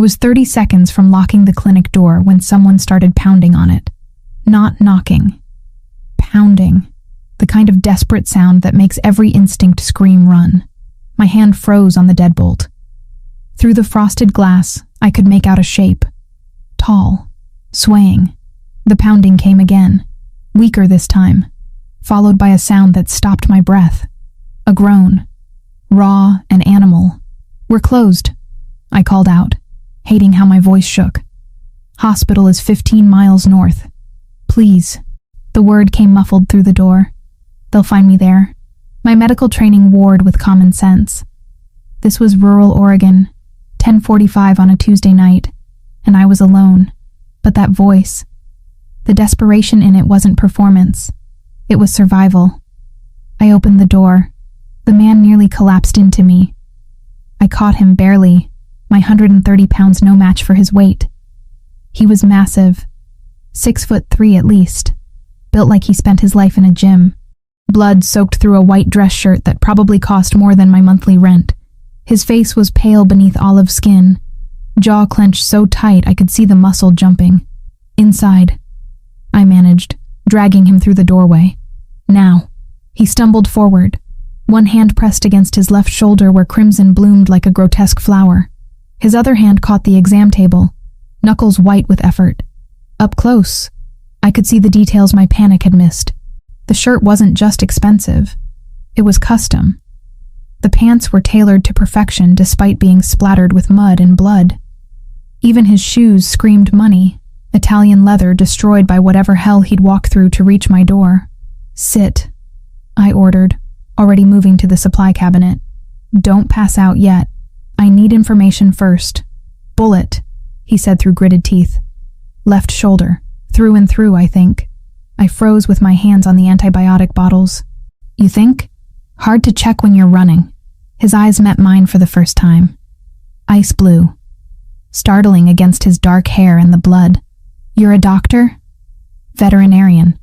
was 30 seconds from locking the clinic door when someone started pounding on it. Not knocking. Pounding. The kind of desperate sound that makes every instinct scream run. My hand froze on the deadbolt. Through the frosted glass, I could make out a shape. Tall. Swaying. The pounding came again. Weaker this time. Followed by a sound that stopped my breath. A groan. Raw and animal. "We're closed," I called out, hating how my voice shook. "Hospital is 15 miles north. Please." The word came muffled through the door. "They'll find me there." My medical training warred with common sense. This was rural Oregon, 10:45 on a Tuesday night, and I was alone. But that voice, the desperation in it wasn't performance. It was survival. I opened the door. The man nearly collapsed into me. I caught him barely, my 130 pounds no match for his weight. He was massive, 6'3" at least, built like he spent his life in a gym. Blood soaked through a white dress shirt that probably cost more than my monthly rent. His face was pale beneath olive skin, jaw clenched so tight I could see the muscle jumping. "Inside," I managed, dragging him through the doorway. "Now." He stumbled forward, one hand pressed against his left shoulder where crimson bloomed like a grotesque flower. His other hand caught the exam table, knuckles white with effort. Up close, I could see the details my panic had missed. The shirt wasn't just expensive, it was custom. The pants were tailored to perfection despite being splattered with mud and blood. Even his shoes screamed money, Italian leather destroyed by whatever hell he'd walked through to reach my door. "Sit," I ordered, already moving to the supply cabinet. "Don't pass out yet. I need information first." "Bullet," he said through gritted teeth. "Left shoulder, through and through, I think." I froze with my hands on the antibiotic bottles. "You think?" "Hard to check when you're running." His eyes met mine for the first time. Ice blue. Startling against his dark hair and the blood. "You're a doctor?" "Veterinarian."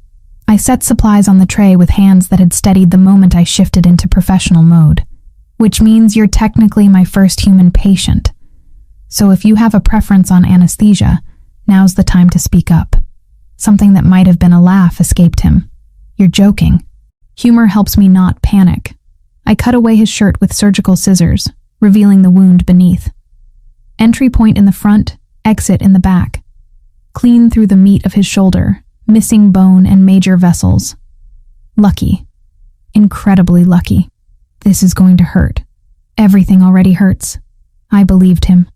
I set supplies on the tray with hands that had steadied the moment I shifted into professional mode. "Which means you're technically my first human patient. So if you have a preference on anesthesia, now's the time to speak up." Something that might have been a laugh escaped him. "You're joking." Humor helps me not panic. I cut away his shirt with surgical scissors, revealing the wound beneath. Entry point in the front, exit in the back. Clean through the meat of his shoulder, missing bone and major vessels. Lucky. Incredibly lucky. "This is going to hurt." "Everything already hurts." I believed him.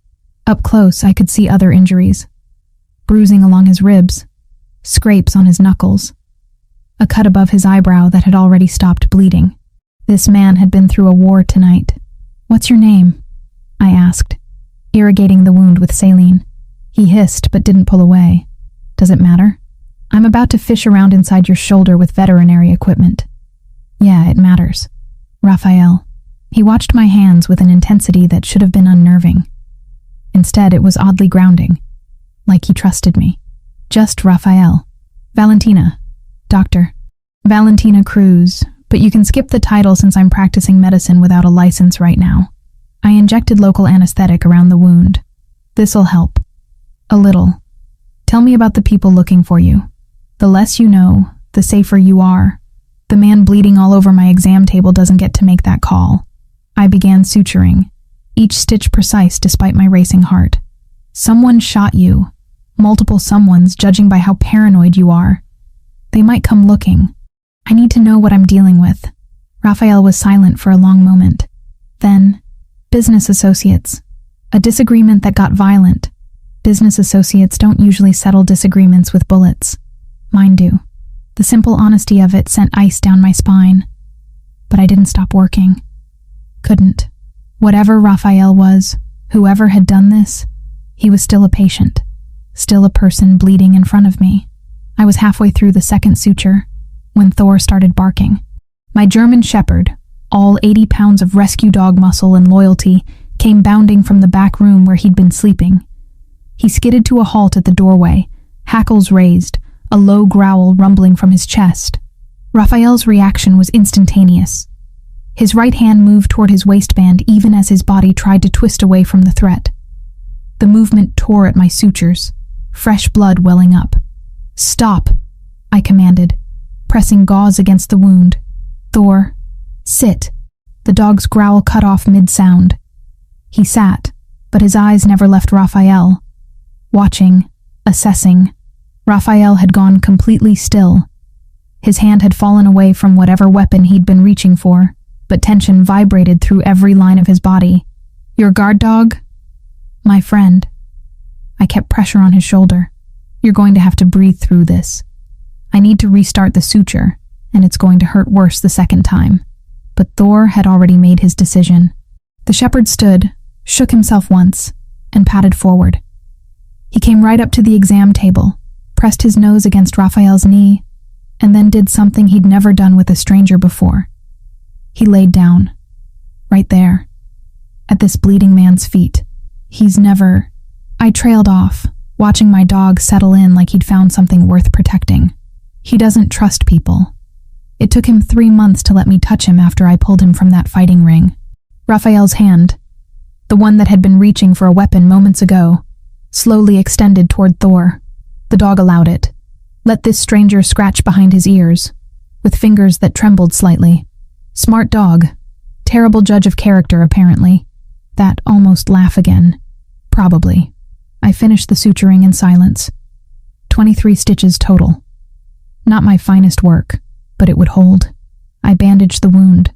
Up close, I could see other injuries. Bruising along his ribs. Scrapes on his knuckles. A cut above his eyebrow that had already stopped bleeding. This man had been through a war tonight. "What's your name?" I asked, irrigating the wound with saline. He hissed but didn't pull away. "Does it matter? I'm about to fish around inside your shoulder with veterinary equipment." "Yeah, it matters." "Raphael." He watched my hands with an intensity that should have been unnerving. Instead, it was oddly grounding, like he trusted me. "Just Raphael." "Valentina." "Doctor." "Valentina Cruz, but you can skip the title since I'm practicing medicine without a license right now." I injected local anesthetic around the wound. "This'll help." "A little. Tell me about the people looking for you. The less you know, the safer you are. The man bleeding all over my exam table doesn't get to make that call." I began suturing, each stitch precise despite my racing heart. "Someone shot you. Multiple someones, judging by how paranoid you are. They might come looking. I need to know what I'm dealing with." Raphael was silent for a long moment. Then, "Business associates. A disagreement that got violent. Business associates don't usually settle disagreements with bullets. Mine do." The simple honesty of it sent ice down my spine. But I didn't stop working. Couldn't. Whatever Raphael was, whoever had done this, he was still a patient. Still a person bleeding in front of me. I was halfway through the second suture when Thor started barking. My German shepherd, all 80 pounds of rescue dog muscle and loyalty, came bounding from the back room where he'd been sleeping. He skidded to a halt at the doorway, hackles raised, a low growl rumbling from his chest. Raphael's reaction was instantaneous. His right hand moved toward his waistband even as his body tried to twist away from the threat. The movement tore at my sutures, fresh blood welling up. "Stop," I commanded, pressing gauze against the wound. "Thor, sit." The dog's growl cut off mid-sound. He sat, but his eyes never left Raphael. Watching, assessing, Raphael had gone completely still. His hand had fallen away from whatever weapon he'd been reaching for, but tension vibrated through every line of his body. "Your guard dog?" "My friend." I kept pressure on his shoulder. "You're going to have to breathe through this. I need to restart the suture, and it's going to hurt worse the second time." But Thor had already made his decision. The shepherd stood, shook himself once, and patted forward. He came right up to the exam table, pressed his nose against Raphael's knee, and then did something he'd never done with a stranger before. He laid down, right there, at this bleeding man's feet. I trailed off, watching my dog settle in like he'd found something worth protecting. He doesn't trust people. It took him 3 months to let me touch him after I pulled him from that fighting ring. Raphael's hand, the one that had been reaching for a weapon moments ago, slowly extended toward Thor. The dog allowed it, let this stranger scratch behind his ears, with fingers that trembled slightly. Smart dog, terrible judge of character apparently. That almost laugh again. Probably. I finished the suturing in silence. 23 stitches total. Not my finest work, but it would hold. I bandaged the wound,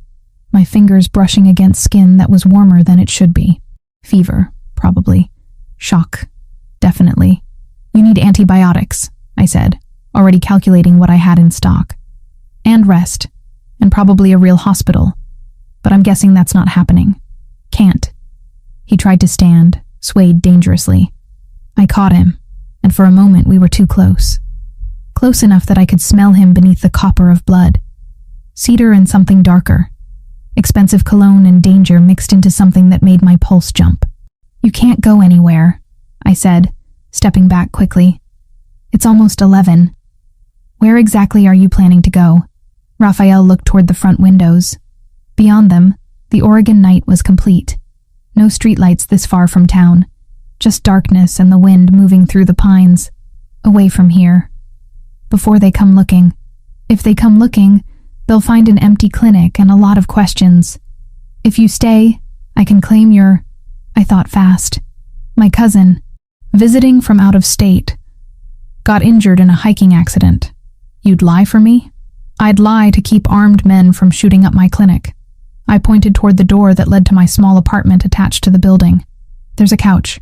my fingers brushing against skin that was warmer than it should be. Fever, probably. Shock, definitely. "You need antibiotics," I said, already calculating what I had in stock. "And rest, and probably a real hospital. But I'm guessing that's not happening. Can't." He tried to stand, swayed dangerously. I caught him, and for a moment we were too close. Close enough that I could smell him beneath the copper of blood. Cedar and something darker. Expensive cologne and danger mixed into something that made my pulse jump. "You can't go anywhere," I said, stepping back quickly. "It's almost 11. Where exactly are you planning to go?" Raphael looked toward the front windows. Beyond them, the Oregon night was complete. No streetlights this far from town, just darkness and the wind moving through the pines. Away from here. Before they come looking. If they come looking, they'll find an empty clinic and a lot of questions. "If you stay, I can claim your..." I thought fast. "My cousin, visiting from out of state, got injured in a hiking accident. You'd lie for me?" "I'd lie to keep armed men from shooting up my clinic." I pointed toward the door that led to my small apartment attached to the building. "There's a couch.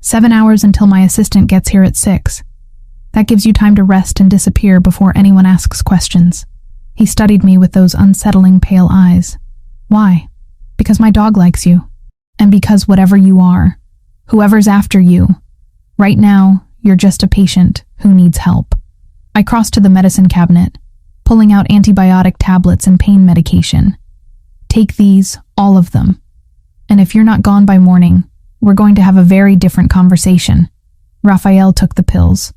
7 hours until my assistant gets here at 6. That gives you time to rest and disappear before anyone asks questions." He studied me with those unsettling pale eyes. "Why?" "Because my dog likes you. And because whatever you are, whoever's after you, right now, you're just a patient who needs help." I crossed to the medicine cabinet, pulling out antibiotic tablets and pain medication. "Take these, all of them. And if you're not gone by morning, we're going to have a very different conversation." Raphael took the pills,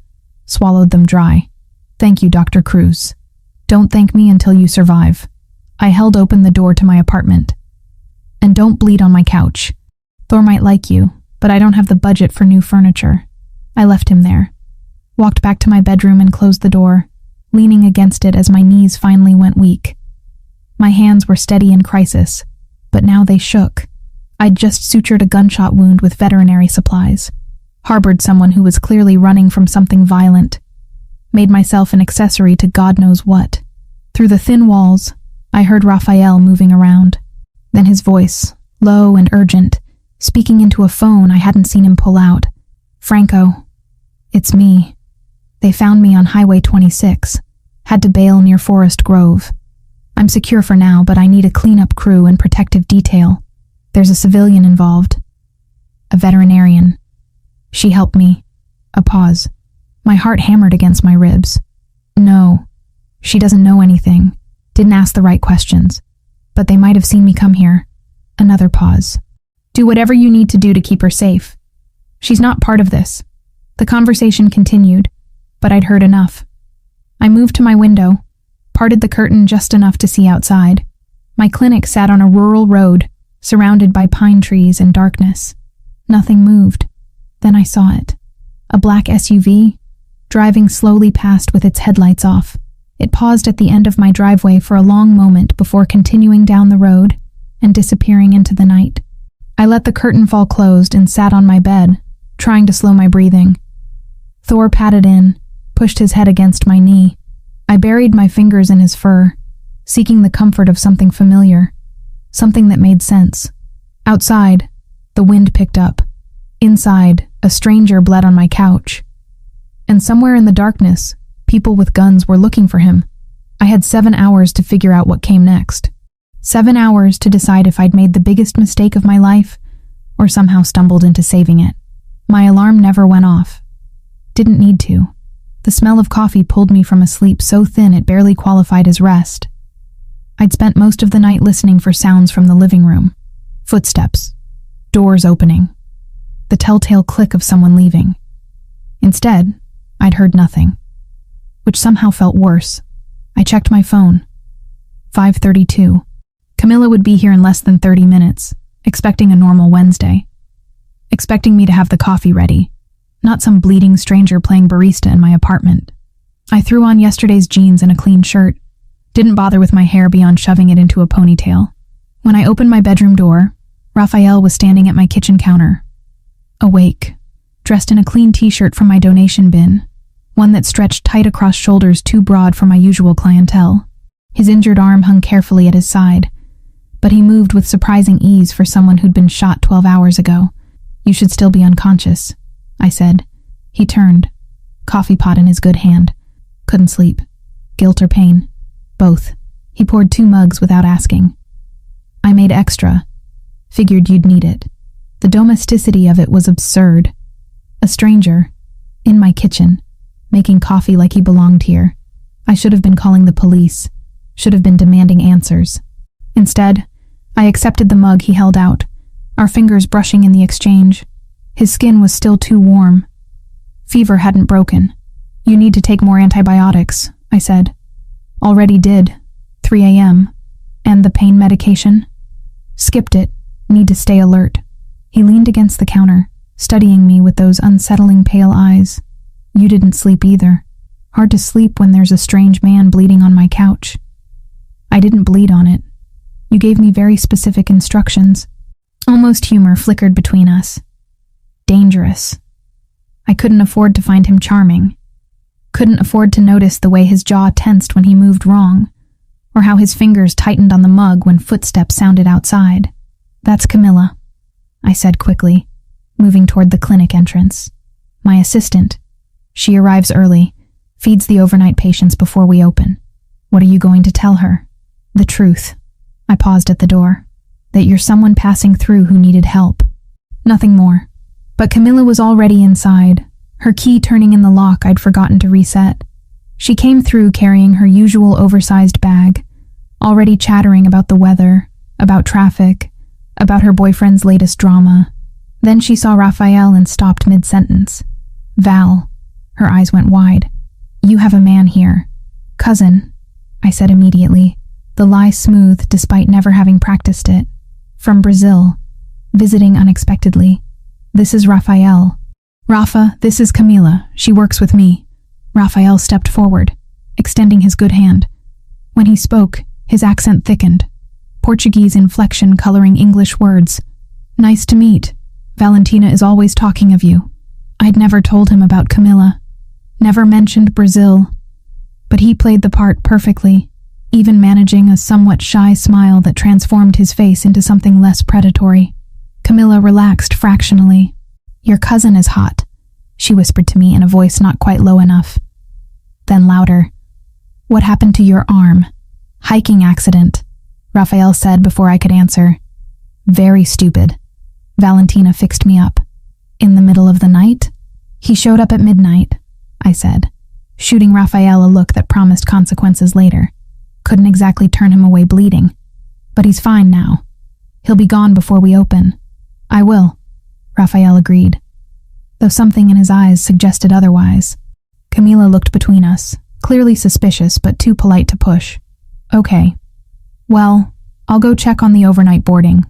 swallowed them dry. "Thank you, Dr. Cruz. Don't thank me until you survive." I held open the door to my apartment. "And don't bleed on my couch. Thor might like you, but I don't have the budget for new furniture." I left him there, walked back to my bedroom and closed the door, leaning against it as my knees finally went weak. My hands were steady in crisis, but now they shook. I'd just sutured a gunshot wound with veterinary supplies, harbored someone who was clearly running from something violent, made myself an accessory to God knows what. Through the thin walls, I heard Raphael moving around. Then his voice, low and urgent, speaking into a phone I hadn't seen him pull out. "Franco, it's me. They found me on Highway 26. Had to bail near Forest Grove. I'm secure for now, but I need a cleanup crew and protective detail. There's a civilian involved. A veterinarian. She helped me." A pause. My heart hammered against my ribs. "No, she doesn't know anything. Didn't ask the right questions. But they might have seen me come here." Another pause. "Do whatever you need to do to keep her safe. She's not part of this." The conversation continued, but I'd heard enough. I moved to my window, parted the curtain just enough to see outside. My clinic sat on a rural road, surrounded by pine trees and darkness. Nothing moved. Then I saw it. A black SUV, driving slowly past with its headlights off. It paused at the end of my driveway for a long moment before continuing down the road and disappearing into the night. I let the curtain fall closed and sat on my bed, trying to slow my breathing. Thor patted in, pushed his head against my knee. I buried my fingers in his fur, seeking the comfort of something familiar, something that made sense. Outside, the wind picked up. Inside, a stranger bled on my couch. And somewhere in the darkness, people with guns were looking for him. I had 7 hours to figure out what came next. 7 hours to decide if I'd made the biggest mistake of my life or somehow stumbled into saving it. My alarm never went off. Didn't need to. The smell of coffee pulled me from a sleep so thin it barely qualified as rest. I'd spent most of the night listening for sounds from the living room. Footsteps. Doors opening. The telltale click of someone leaving. Instead, I'd heard nothing, which somehow felt worse. I checked my phone. 5:32. Camilla would be here in less than 30 minutes, expecting a normal Wednesday. Expecting me to have the coffee ready, not some bleeding stranger playing barista in my apartment. I threw on yesterday's jeans and a clean shirt, didn't bother with my hair beyond shoving it into a ponytail. When I opened my bedroom door, Raphael was standing at my kitchen counter, awake, dressed in a clean t-shirt from my donation bin, one that stretched tight across shoulders too broad for my usual clientele. His injured arm hung carefully at his side, but he moved with surprising ease for someone who'd been shot 12 hours ago. "You should still be unconscious," I said. He turned, coffee pot in his good hand. Couldn't sleep. Guilt or pain? Both. He poured 2 mugs without asking. I made extra. Figured you'd need it. The domesticity of it was absurd. A stranger, in my kitchen, making coffee like he belonged here. I should have been calling the police. Should have been demanding answers. Instead, I accepted the mug he held out, our fingers brushing in the exchange. His skin was still too warm. Fever hadn't broken. "You need to take more antibiotics," I said. "Already did. 3 a.m. And the pain medication?" "Skipped it. Need to stay alert." He leaned against the counter, studying me with those unsettling pale eyes. "You didn't sleep either. Hard to sleep when there's a strange man bleeding on my couch." "I didn't bleed on it. You gave me very specific instructions." Almost humor flickered between us. Dangerous. I couldn't afford to find him charming. Couldn't afford to notice the way his jaw tensed when he moved wrong, or how his fingers tightened on the mug when footsteps sounded outside. "That's Camilla," I said quickly, moving toward the clinic entrance. "My assistant. She arrives early, feeds the overnight patients before we open." "What are you going to tell her?" "The truth." I paused at the door. "That you're someone passing through who needed help." Nothing more. But Camilla was already inside, her key turning in the lock I'd forgotten to reset. She came through carrying her usual oversized bag, already chattering about the weather, about traffic, about her boyfriend's latest drama. Then she saw Raphael and stopped mid-sentence. "Val." Her eyes went wide. "You have a man here." "Cousin," I said immediately, the lie smooth despite never having practiced it. "From Brazil. Visiting unexpectedly. This is Raphael." "Rafa, this is Camila. She works with me." Raphael stepped forward, extending his good hand. When he spoke, his accent thickened, Portuguese inflection coloring English words. "Nice to meet. Valentina is always talking of you." I'd never told him about Camila, never mentioned Brazil, but he played the part perfectly, even managing a somewhat shy smile that transformed his face into something less predatory. Camilla relaxed fractionally. "Your cousin is hot," she whispered to me in a voice not quite low enough. Then louder. "What happened to your arm?" "Hiking accident," Raphael said before I could answer. "Very stupid. Valentina fixed me up." "In the middle of the night?" "He showed up at midnight," I said, shooting Raphael a look that promised consequences later. Couldn't exactly turn him away bleeding. "But he's fine now. He'll be gone before we open." "I will," Raphael agreed, though something in his eyes suggested otherwise. Camila looked between us, clearly suspicious but too polite to push. "Okay. Well, I'll go check on the overnight boarding.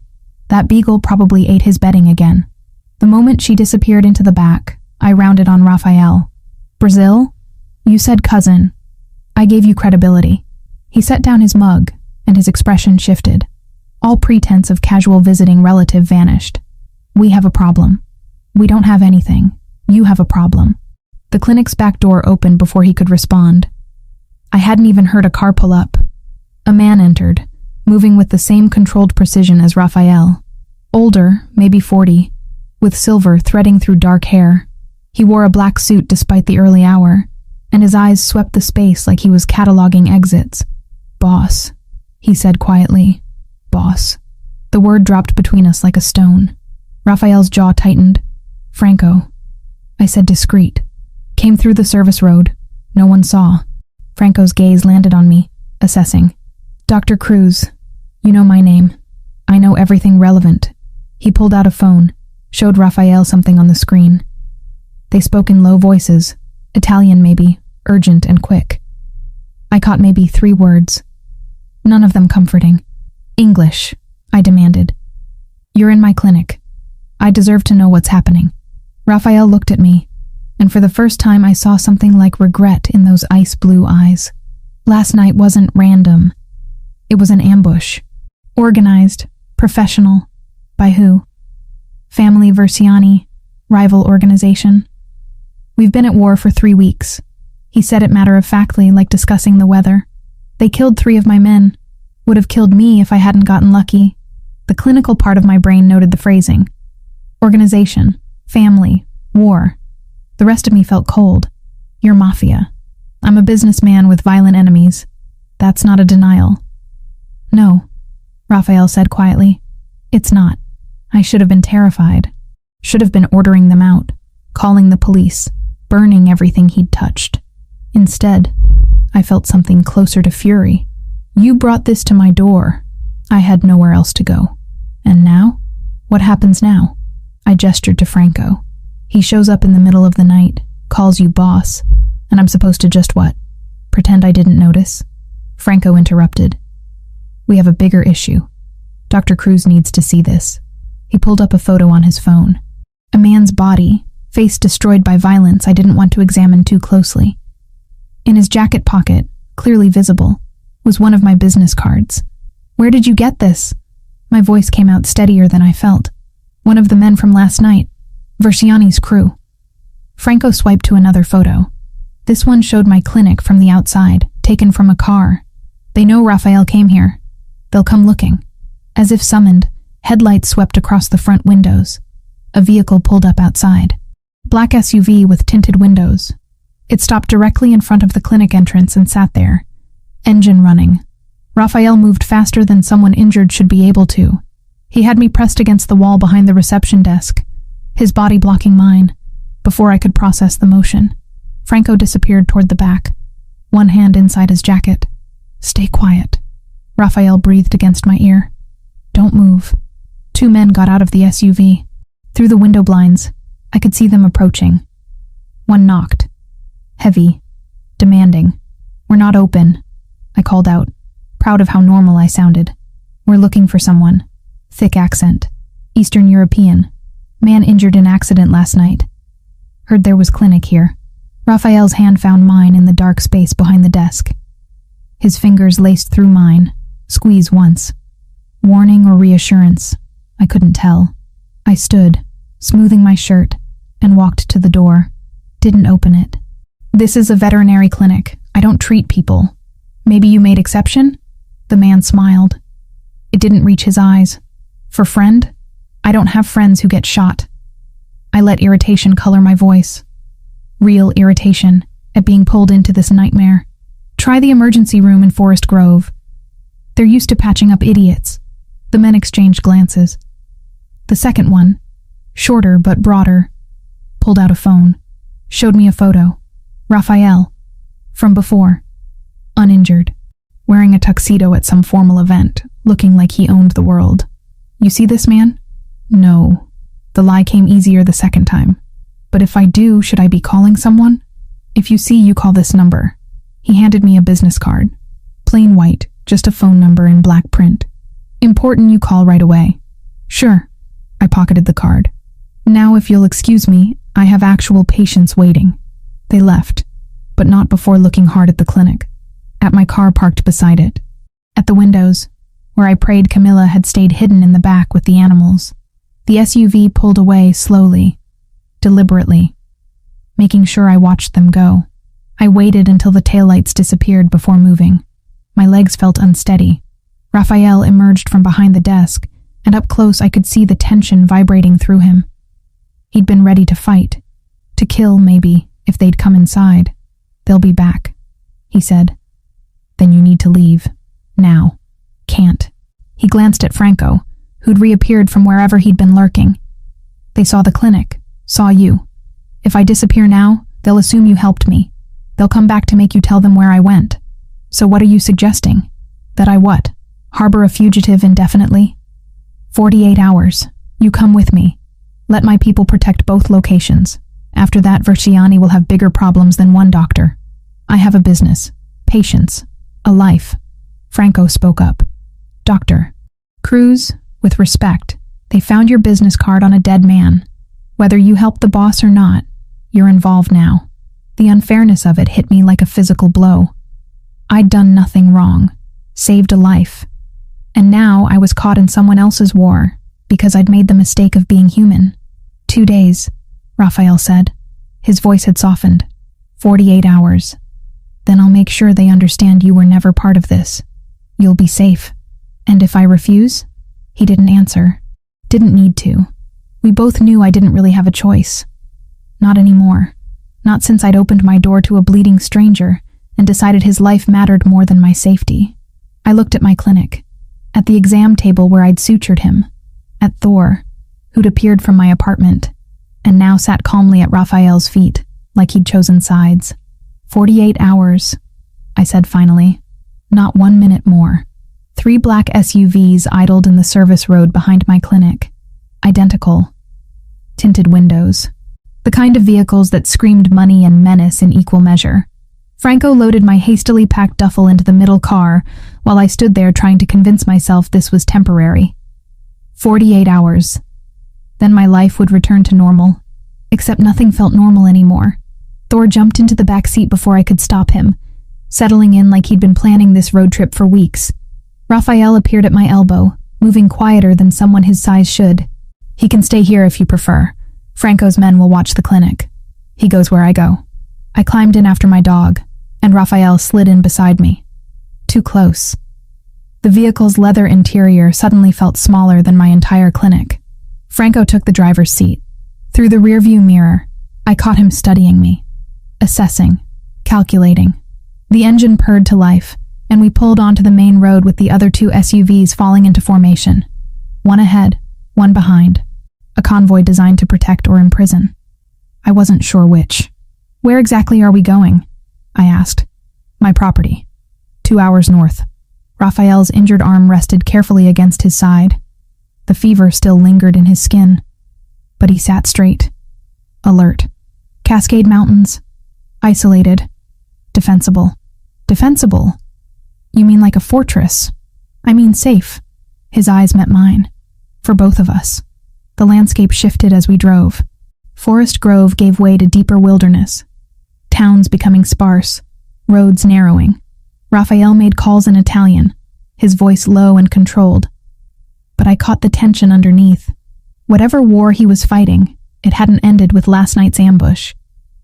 That beagle probably ate his bedding again." The moment she disappeared into the back, I rounded on Raphael. Brazil? You said cousin. I gave you credibility. He set down his mug, and his expression shifted. All pretense of casual visiting relative vanished. We have a problem. We don't have anything. You have a problem. The clinic's back door opened before he could respond. I hadn't even heard a car pull up. A man entered, moving with the same controlled precision as Raphael. Older, maybe 40, with silver threading through dark hair. He wore a black suit despite the early hour, and his eyes swept the space like he was cataloging exits. Boss, he said quietly. Boss. The word dropped between us like a stone. Raphael's jaw tightened. Franco. I said discreet. Came through the service road. No one saw. Franco's gaze landed on me, assessing. Dr. Cruz. You know my name. I know everything relevant. He pulled out a phone, showed Raphael something on the screen. They spoke in low voices, Italian maybe, urgent and quick. I caught maybe 3 words. None of them comforting. English, I demanded. You're in my clinic. I deserve to know what's happening. Raphael looked at me, and for the first time I saw something like regret in those ice-blue eyes. Last night wasn't random. It was an ambush. Organized, professional. By who? Family Versiani, rival organization. We've been at war for 3 weeks. He said it matter-of-factly, like discussing the weather. They killed 3 of my men. Would have killed me if I hadn't gotten lucky. The clinical part of my brain noted the phrasing. Organization, family, war. The rest of me felt cold. You're Mafia. I'm a businessman with violent enemies. That's not a denial. No, Raphael said quietly. It's not. I should have been terrified. Should have been ordering them out, calling the police, burning everything he'd touched. Instead, I felt something closer to fury. You brought this to my door. I had nowhere else to go. And now? What happens now? I gestured to Franco. He shows up in the middle of the night, calls you boss, and I'm supposed to just what? Pretend I didn't notice? Franco interrupted. We have a bigger issue. Dr. Cruz needs to see this. He pulled up a photo on his phone. A man's body, face destroyed by violence I didn't want to examine too closely. In his jacket pocket, clearly visible, was one of my business cards. Where did you get this? My voice came out steadier than I felt. One of the men from last night, Versiani's crew. Franco swiped to another photo. This one showed my clinic from the outside, taken from a car. They know Raphael came here. They'll come looking. As if summoned, headlights swept across the front windows. A vehicle pulled up outside. Black SUV with tinted windows. It stopped directly in front of the clinic entrance and sat there. Engine running. Raphael moved faster than someone injured should be able to. He had me pressed against the wall behind the reception desk, his body blocking mine, before I could process the motion. Franco disappeared toward the back, one hand inside his jacket. Stay quiet. Raphael breathed against my ear. Don't move. 2 men got out of the SUV. Through the window blinds, I could see them approaching. One knocked. Heavy. Demanding. We're not open. I called out, proud of how normal I sounded. We're looking for someone. Thick accent. Eastern European. Man injured in accident last night. Heard there was clinic here. Raphael's hand found mine in the dark space behind the desk. His fingers laced through mine. Squeeze once. Warning or reassurance? I couldn't tell. I stood, smoothing my shirt, and walked to the door. Didn't open it. This is a veterinary clinic. I don't treat people. Maybe you made exception? The man smiled. It didn't reach his eyes. For friend? I don't have friends who get shot. I let irritation color my voice. Real irritation at being pulled into this nightmare. Try the emergency room in Forest Grove. They're used to patching up idiots. The men exchanged glances. The second one, shorter but broader, pulled out a phone, showed me a photo. Raphael, from before, uninjured, wearing a tuxedo at some formal event, looking like he owned the world. You see this man? No. The lie came easier the second time. But if I do, should I be calling someone? If you see, you call this number. He handed me a business card. Plain white, just a phone number in black print. Important, you call right away. Sure. I pocketed the card. Now, if you'll excuse me, I have actual patients waiting. They left, but not before looking hard at the clinic, at my car parked beside it, at the windows, where I prayed Camilla had stayed hidden in the back with the animals. The SUV pulled away slowly, deliberately, making sure I watched them go. I waited until the taillights disappeared before moving. My legs felt unsteady. Raphael emerged from behind the desk, and up close I could see the tension vibrating through him. He'd been ready to fight, to kill maybe, if they'd come inside. They'll be back, he said. Then you need to leave. Now. Can't. He glanced at Franco, who'd reappeared from wherever he'd been lurking. They saw the clinic, saw you. If I disappear now, they'll assume you helped me. They'll come back to make you tell them where I went. So what are you suggesting? That I what? Harbor a fugitive indefinitely? 48 hours. You come with me. Let my people protect both locations. After that, Verciani will have bigger problems than one doctor. I have a business, patients, a life. Franco spoke up. Doctor. Cruz, with respect, they found your business card on a dead man. Whether you helped the boss or not, you're involved now. The unfairness of it hit me like a physical blow. I'd done nothing wrong, saved a life. And now I was caught in someone else's war because I'd made the mistake of being human. 2 days, Raphael said. His voice had softened. 48 hours. Then I'll make sure they understand you were never part of this. You'll be safe. And if I refuse? He didn't answer. Didn't need to. We both knew I didn't really have a choice. Not anymore. Not since I'd opened my door to a bleeding stranger and decided his life mattered more than my safety. I looked at my clinic, at the exam table where I'd sutured him, at Thor, who'd appeared from my apartment, and now sat calmly at Raphael's feet, like he'd chosen sides. 48 hours, I said finally. Not 1 minute more. 3 black SUVs idled in the service road behind my clinic. Identical. Tinted windows. The kind of vehicles that screamed money and menace in equal measure. Franco loaded my hastily packed duffel into the middle car while I stood there trying to convince myself this was temporary. 48 hours. Then my life would return to normal. Except nothing felt normal anymore. Thor jumped into the back seat before I could stop him, settling in like he'd been planning this road trip for weeks. Raphael appeared at my elbow, moving quieter than someone his size should. He can stay here if you prefer. Franco's men will watch the clinic. He goes where I go. I climbed in after my dog, and Raphael slid in beside me. Too close. The vehicle's leather interior suddenly felt smaller than my entire clinic. Franco took the driver's seat. Through the rearview mirror, I caught him studying me, assessing, calculating. The engine purred to life, and we pulled onto the main road with the other 2 SUVs falling into formation. One ahead, one behind. A convoy designed to protect or imprison. I wasn't sure which. Where exactly are we going? I asked. My property. 2 hours north. Raphael's injured arm rested carefully against his side. The fever still lingered in his skin. But he sat straight. Alert. Cascade Mountains. Isolated. Defensible. Defensible? You mean like a fortress? I mean safe. His eyes met mine. For both of us. The landscape shifted as we drove. Forest grove gave way to deeper wilderness. Towns becoming sparse. Roads narrowing. Raphael made calls in Italian, his voice low and controlled. But I caught the tension underneath. Whatever war he was fighting, it hadn't ended with last night's ambush.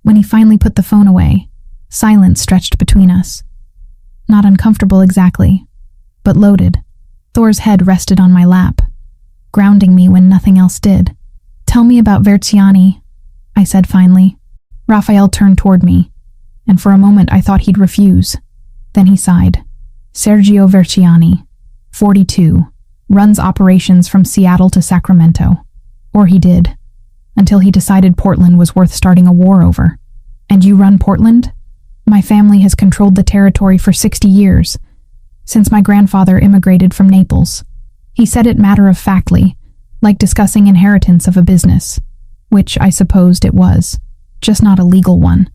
When he finally put the phone away, silence stretched between us. Not uncomfortable exactly, but loaded. Thor's head rested on my lap, grounding me when nothing else did. Tell me about Verciani, I said finally. Raphael turned toward me, and for a moment I thought he'd refuse. Then he sighed. Sergio Verciani, 42, runs operations from Seattle to Sacramento. Or he did, until he decided Portland was worth starting a war over. And you run Portland? My family has controlled the territory for 60 years, since my grandfather immigrated from Naples. He said it matter-of-factly, like discussing inheritance of a business, which I supposed it was, just not a legal one.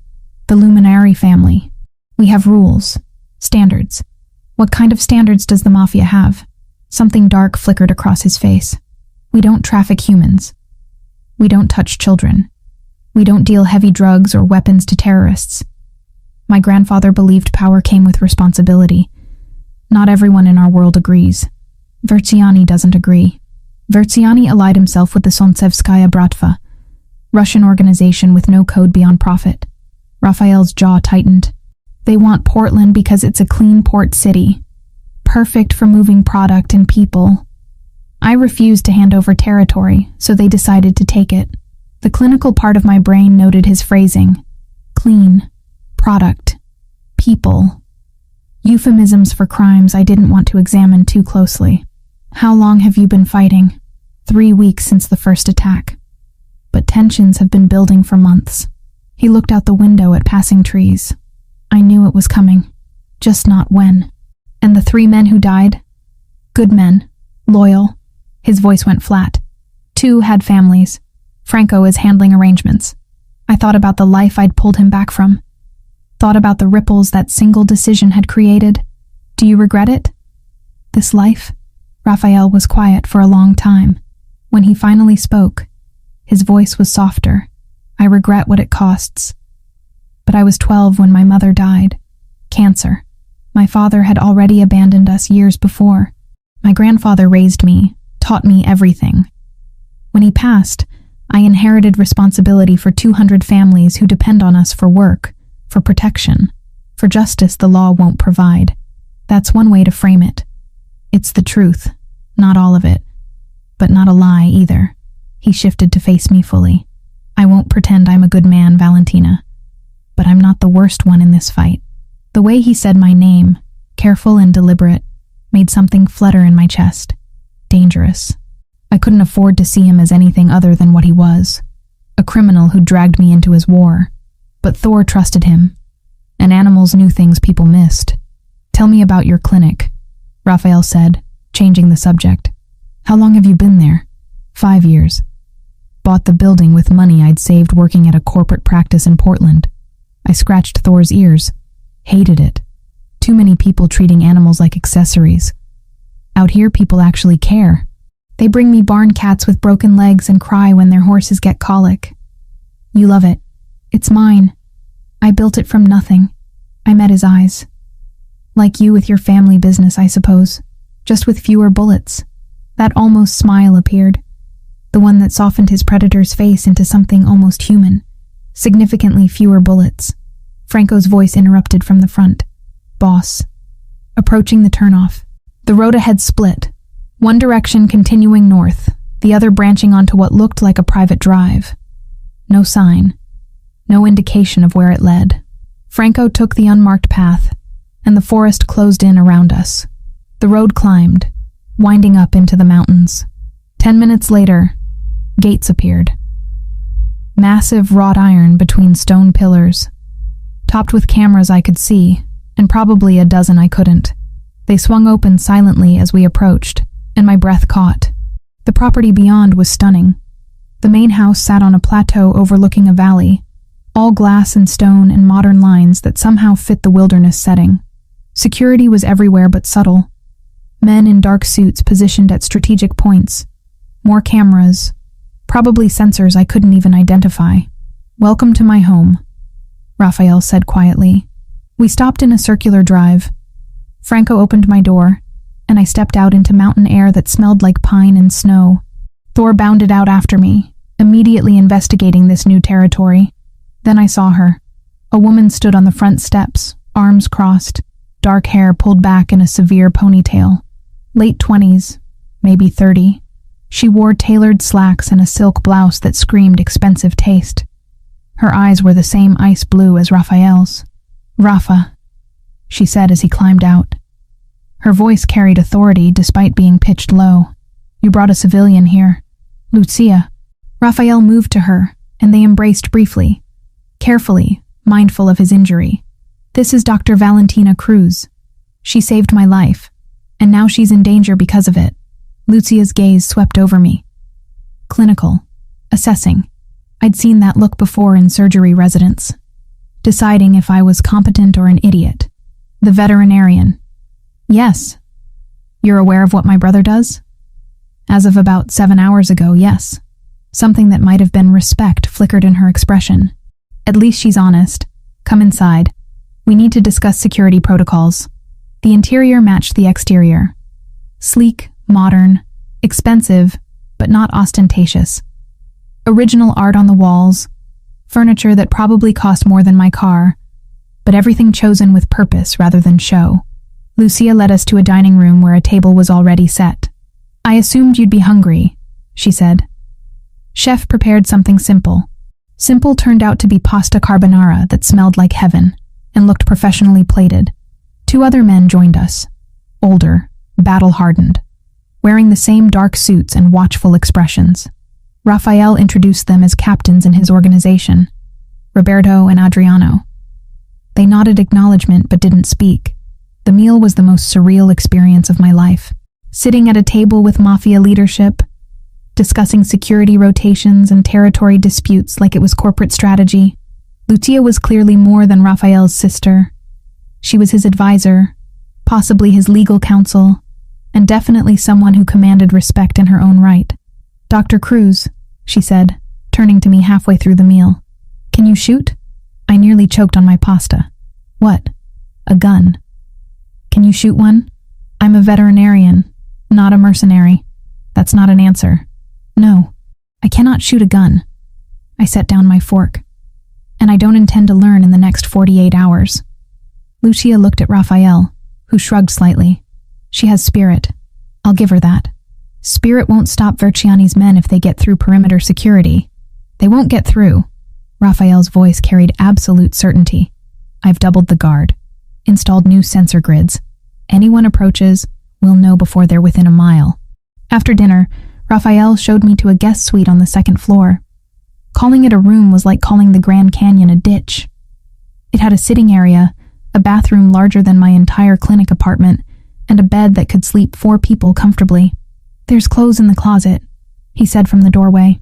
The Luminari family. We have rules, standards. What kind of standards does the Mafia have? Something dark flickered across his face. We don't traffic humans. We don't touch children. We don't deal heavy drugs or weapons to terrorists. My grandfather believed power came with responsibility. Not everyone in our world agrees. Vertsiani doesn't agree. Vertsiani allied himself with the Solntsevskaya Bratva, Russian organization with no code beyond profit. Raphael's jaw tightened. They want Portland because it's a clean port city, perfect for moving product and people. I refused to hand over territory, so they decided to take it. The clinical part of my brain noted his phrasing. Clean, product, people. Euphemisms for crimes I didn't want to examine too closely. How long have you been fighting? 3 weeks since the first attack. But tensions have been building for months. He looked out the window at passing trees. I knew it was coming, just not when. And the 3 men who died? Good men, loyal. His voice went flat. 2 had families. Franco is handling arrangements. I thought about the life I'd pulled him back from. Thought about the ripples that single decision had created. Do you regret it? This life? Raphael was quiet for a long time. When he finally spoke, his voice was softer. I regret what it costs. But I was 12 when my mother died. Cancer. My father had already abandoned us years before. My grandfather raised me, taught me everything. When he passed, I inherited responsibility for 200 families who depend on us for work, for protection, for justice the law won't provide. That's one way to frame it. It's the truth, not all of it, but not a lie either. He shifted to face me fully. I won't pretend I'm a good man, Valentina, but I'm not the worst one in this fight. The way he said my name, careful and deliberate, made something flutter in my chest. Dangerous. I couldn't afford to see him as anything other than what he was. A criminal who dragged me into his war. But Thor trusted him, and animals knew things people missed. Tell me about your clinic, Raphael said, changing the subject. How long have you been there? 5 years. Bought the building with money I'd saved working at a corporate practice in Portland. I scratched Thor's ears. Hated it. Too many people treating animals like accessories. Out here, people actually care. They bring me barn cats with broken legs and cry when their horses get colic. You love it. It's mine. I built it from nothing. I met his eyes. Like you with your family business, I suppose. Just with fewer bullets. That almost smile appeared. The one that softened his predator's face into something almost human. Significantly fewer bullets. Franco's voice interrupted from the front. Boss. Approaching the turnoff. The road ahead split. One direction continuing north, the other branching onto what looked like a private drive. No sign. No indication of where it led. Franco took the unmarked path, and the forest closed in around us. The road climbed, winding up into the mountains. 10 minutes later, gates appeared. Massive wrought iron between stone pillars, topped with cameras I could see, and probably a dozen I couldn't. They swung open silently as we approached, and my breath caught. The property beyond was stunning. The main house sat on a plateau overlooking a valley, all glass and stone and modern lines that somehow fit the wilderness setting. Security was everywhere but subtle. Men in dark suits positioned at strategic points. More cameras, probably sensors I couldn't even identify. Welcome to my home, Raphael said quietly. We stopped in a circular drive. Franco opened my door, and I stepped out into mountain air that smelled like pine and snow. Thor bounded out after me, immediately investigating this new territory. Then I saw her. A woman stood on the front steps, arms crossed, dark hair pulled back in a severe ponytail. Late 20s, maybe 30. She wore tailored slacks and a silk blouse that screamed expensive taste. Her eyes were the same ice blue as Raphael's. Rafa, she said as he climbed out. Her voice carried authority despite being pitched low. You brought a civilian here. Lucia. Raphael moved to her, and they embraced briefly, carefully, mindful of his injury. This is Dr. Valentina Cruz. She saved my life, and now she's in danger because of it. Lucia's gaze swept over me. Clinical. Assessing. I'd seen that look before in surgery residents. Deciding if I was competent or an idiot. The veterinarian. Yes. You're aware of what my brother does? As of about 7 hours ago, yes. Something that might have been respect flickered in her expression. At least she's honest. Come inside. We need to discuss security protocols. The interior matched the exterior. Sleek, modern, expensive, but not ostentatious. Original art on the walls, furniture that probably cost more than my car, but everything chosen with purpose rather than show. Lucia led us to a dining room where a table was already set. I assumed you'd be hungry, she said. Chef prepared something simple. Simple turned out to be pasta carbonara that smelled like heaven and looked professionally plated. 2 other men joined us, older, battle-hardened, wearing the same dark suits and watchful expressions. Raphael introduced them as captains in his organization, Roberto and Adriano. They nodded acknowledgement but didn't speak. The meal was the most surreal experience of my life. Sitting at a table with Mafia leadership, discussing security rotations and territory disputes like it was corporate strategy. Lucia was clearly more than Raphael's sister. She was his advisor, possibly his legal counsel, and definitely someone who commanded respect in her own right. Dr. Cruz, she said, turning to me halfway through the meal. Can you shoot? I nearly choked on my pasta. What? A gun. Can you shoot one? I'm a veterinarian, not a mercenary. That's not an answer. No, I cannot shoot a gun. I set down my fork. And I don't intend to learn in the next 48 hours. Lucia looked at Raphael, who shrugged slightly. She has spirit. I'll give her that. Spirit won't stop Verciani's men if they get through perimeter security. They won't get through. Raphael's voice carried absolute certainty. I've doubled the guard. Installed new sensor grids. Anyone approaches will know before they're within a mile. After dinner, Raphael showed me to a guest suite on the 2nd floor. Calling it a room was like calling the Grand Canyon a ditch. It had a sitting area, a bathroom larger than my entire clinic apartment, and a bed that could sleep 4 people comfortably. There's clothes in the closet, he said from the doorway.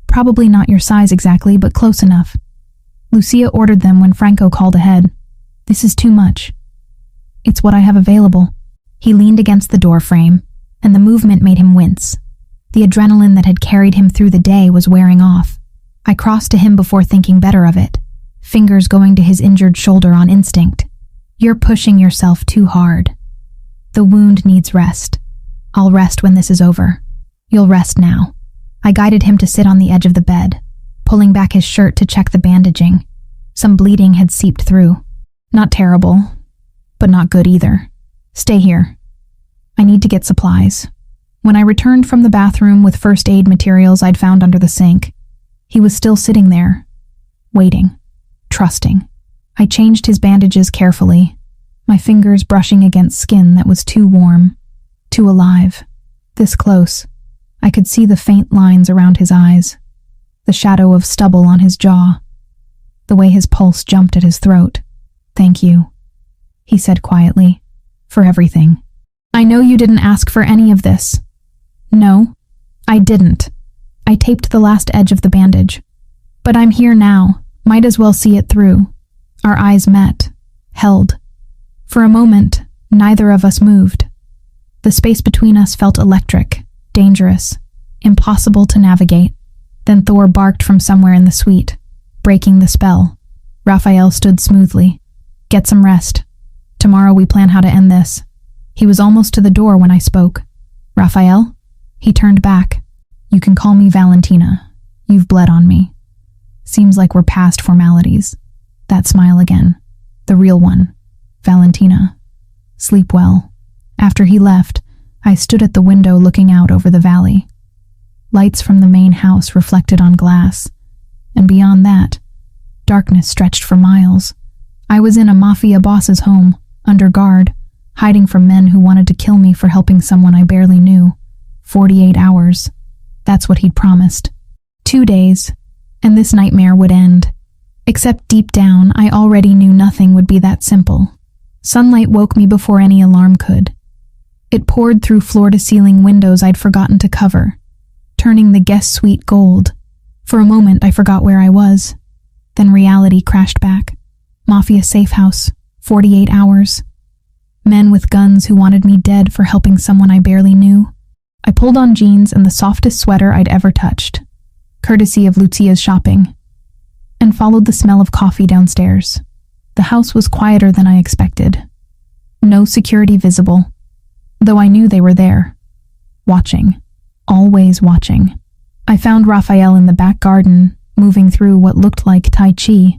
Probably not your size exactly, but close enough. Lucia ordered them when Franco called ahead. This is too much. It's what I have available. He leaned against the door frame, and the movement made him wince. The adrenaline that had carried him through the day was wearing off. I crossed to him before thinking better of it, fingers going to his injured shoulder on instinct. You're pushing yourself too hard. The wound needs rest. I'll rest when this is over. You'll rest now. I guided him to sit on the edge of the bed, pulling back his shirt to check the bandaging. Some bleeding had seeped through. Not terrible, but not good either. Stay here. I need to get supplies. When I returned from the bathroom with first aid materials I'd found under the sink, he was still sitting there, waiting, trusting. I changed his bandages carefully, my fingers brushing against skin that was too warm, too alive. This close, I could see the faint lines around his eyes, the shadow of stubble on his jaw, the way his pulse jumped at his throat. Thank you, he said quietly, for everything. I know you didn't ask for any of this. No, I didn't. I taped the last edge of the bandage. But I'm here now, might as well see it through. Our eyes met, held. For a moment, neither of us moved. The space between us felt electric, dangerous, impossible to navigate. Then Thor barked from somewhere in the suite, breaking the spell. Raphael stood smoothly. Get some rest. Tomorrow we plan how to end this. He was almost to the door when I spoke. Raphael? He turned back. You can call me Valentina. You've bled on me. Seems like we're past formalities. That smile again. The real one. Valentina. Sleep well. After he left, I stood at the window looking out over the valley. Lights from the main house reflected on glass, and beyond that, darkness stretched for miles. I was in a Mafia boss's home, under guard, hiding from men who wanted to kill me for helping someone I barely knew. 48 hours. That's what he'd promised. 2 days, and this nightmare would end. Except deep down, I already knew nothing would be that simple. Sunlight woke me before any alarm could. It poured through floor-to-ceiling windows I'd forgotten to cover, turning the guest suite gold. For a moment, I forgot where I was. Then reality crashed back. Mafia safe house, 48 hours. Men with guns who wanted me dead for helping someone I barely knew. I pulled on jeans and the softest sweater I'd ever touched. courtesy of Lucia's shopping, and followed the smell of coffee downstairs. The house was quieter than I expected. No security visible, though I knew they were there, watching, always watching. I found Raphael in the back garden, moving through what looked like Tai Chi.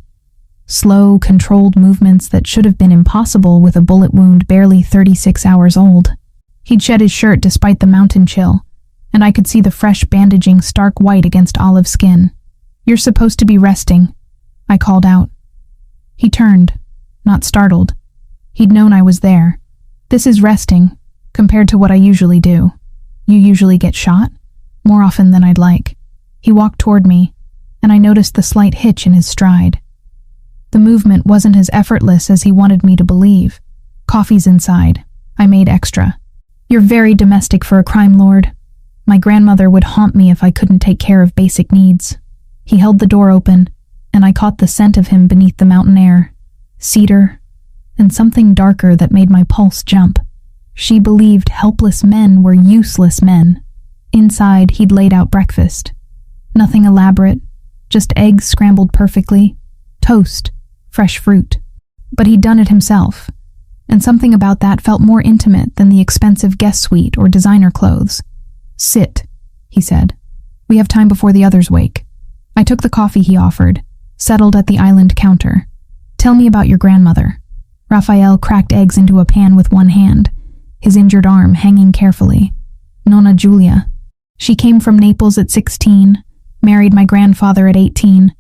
Slow, controlled movements that should have been impossible with a bullet wound barely 36 hours old. He'd shed his shirt despite the mountain chill, and I could see the fresh bandaging stark white against olive skin. "You're supposed to be resting," I called out. He turned, not startled. He'd known I was there. "This is resting, compared to what I usually do. You usually get shot? More often than I'd like." He walked toward me, and I noticed the slight hitch in his stride. The movement wasn't as effortless as he wanted me to believe. "Coffee's inside. I made extra." "You're very domestic for a crime lord. My grandmother would haunt me if I couldn't take care of basic needs." He held the door open, and I caught the scent of him beneath the mountain air. Cedar, and something darker that made my pulse jump. She believed helpless men were useless men. Inside, he'd laid out breakfast. Nothing elaborate, just eggs scrambled perfectly, toast, fresh fruit. But he'd done it himself, and something about that felt more intimate than the expensive guest suite or designer clothes. "Sit," he said. "We have time before the others wake." I took the coffee he offered, settled at the island counter. "Tell me about your grandmother." Raphael cracked eggs into a pan with one hand, his injured arm hanging carefully. "Nonna Giulia. She came from Naples at 16, married my grandfather at 18,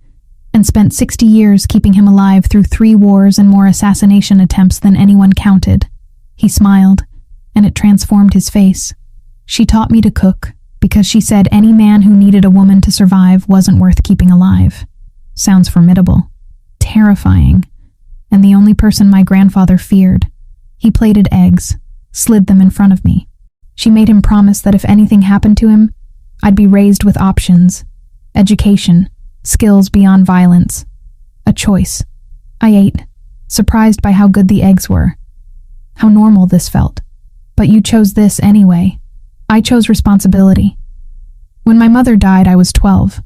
and spent 60 years keeping him alive through 3 wars and more assassination attempts than anyone counted." He smiled, and it transformed his face. "She taught me to cook, because she said any man who needed a woman to survive wasn't worth keeping alive." Sounds formidable. Terrifying. And the only person my grandfather feared. He plated eggs, slid them in front of me. She made him promise that if anything happened to him, I'd be raised with options. Education, skills beyond violence. A choice. I ate, surprised by how good the eggs were. How normal this felt. "But you chose this anyway." "I chose responsibility. When my mother died, I was 12.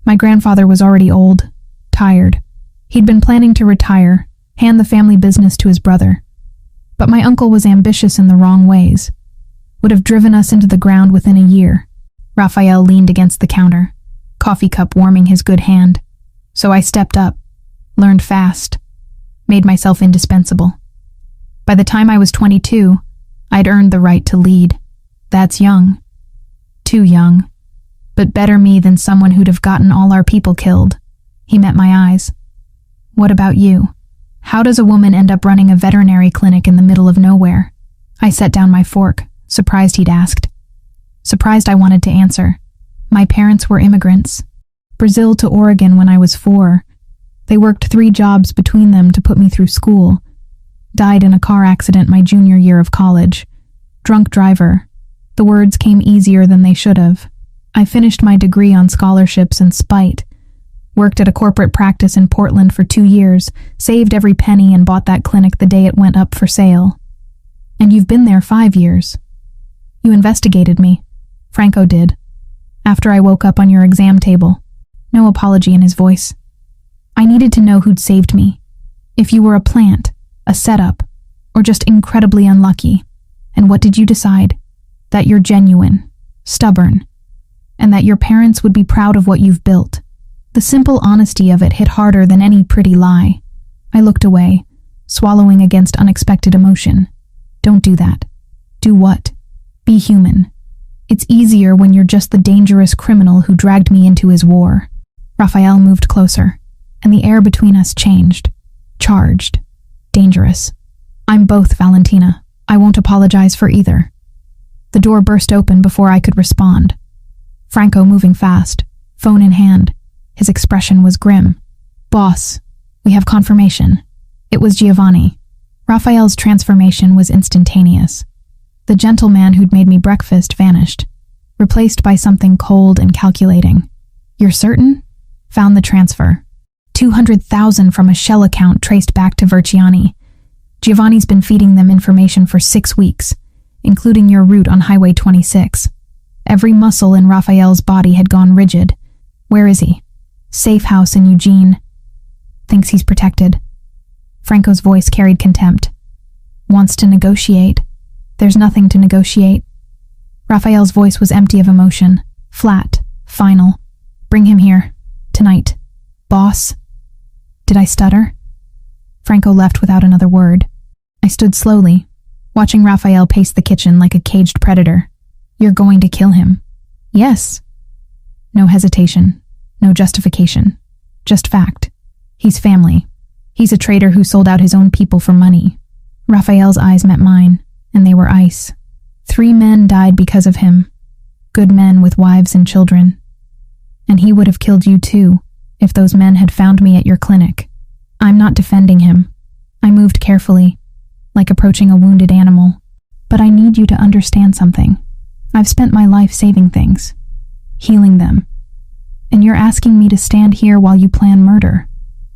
My grandfather was already old, tired. He'd been planning to retire, hand the family business to his brother. But my uncle was ambitious in the wrong ways. Would have driven us into the ground within a year." Raphael leaned against the counter, coffee cup warming his good hand. "So I stepped up, learned fast, made myself indispensable. By the time I was 22, I'd earned the right to lead. That's young. Too young. But better me than someone who'd have gotten all our people killed." He met my eyes. "What about you? How does a woman end up running a veterinary clinic in the middle of nowhere?" I set down my fork, surprised he'd asked. Surprised I wanted to answer. My parents were immigrants. Brazil to Oregon when I was 4. They worked 3 jobs between them to put me through school. Died in a car accident my junior year of college. Drunk driver. The words came easier than they should have. I finished my degree on scholarships and spite. Worked at a corporate practice in Portland for 2 years, saved every penny and bought that clinic the day it went up for sale. "And you've been there 5 years. You investigated me." Franco did. "After I woke up on your exam table." No apology in his voice. "I needed to know who'd saved me. If you were a plant, a setup, or just incredibly unlucky. And what did you decide? That you're genuine, stubborn, and that your parents would be proud of what you've built." The simple honesty of it hit harder than any pretty lie. I looked away, swallowing against unexpected emotion. "Don't do that." "Do what?" "Be human. It's easier when you're just the dangerous criminal who dragged me into his war." Raphael moved closer, and the air between us changed. Charged. Dangerous. "I'm both, Valentina. I won't apologize for either." The door burst open before I could respond. Franco moving fast, phone in hand. His expression was grim. "Boss, we have confirmation." It was Giovanni. Raphael's transformation was instantaneous. The gentleman who'd made me breakfast vanished, replaced by something cold and calculating. "You're certain?" "Found the transfer. 200,000 from a shell account traced back to Verciani. Giovanni's been feeding them information for 6 weeks, including your route on Highway 26. Every muscle in Raphael's body had gone rigid. Where is he? Safe house in Eugene. Thinks he's protected. Franco's voice carried contempt. Wants to negotiate. There's nothing to negotiate. Raphael's voice was empty of emotion, flat, final. Bring him here. Tonight. Boss. Did I stutter? Franco left without another word. I stood slowly, watching Raphael pace the kitchen like a caged predator. You're going to kill him. Yes. No hesitation. No justification. Just fact. He's family. He's a traitor who sold out his own people for money. Raphael's eyes met mine, and they were ice. 3 men died because of him. Good men with wives and children. And he would have killed you too, if those men had found me at your clinic. I'm not defending him. I moved carefully, like approaching a wounded animal. But I need you to understand something. I've spent my life saving things, healing them. And you're asking me to stand here while you plan murder.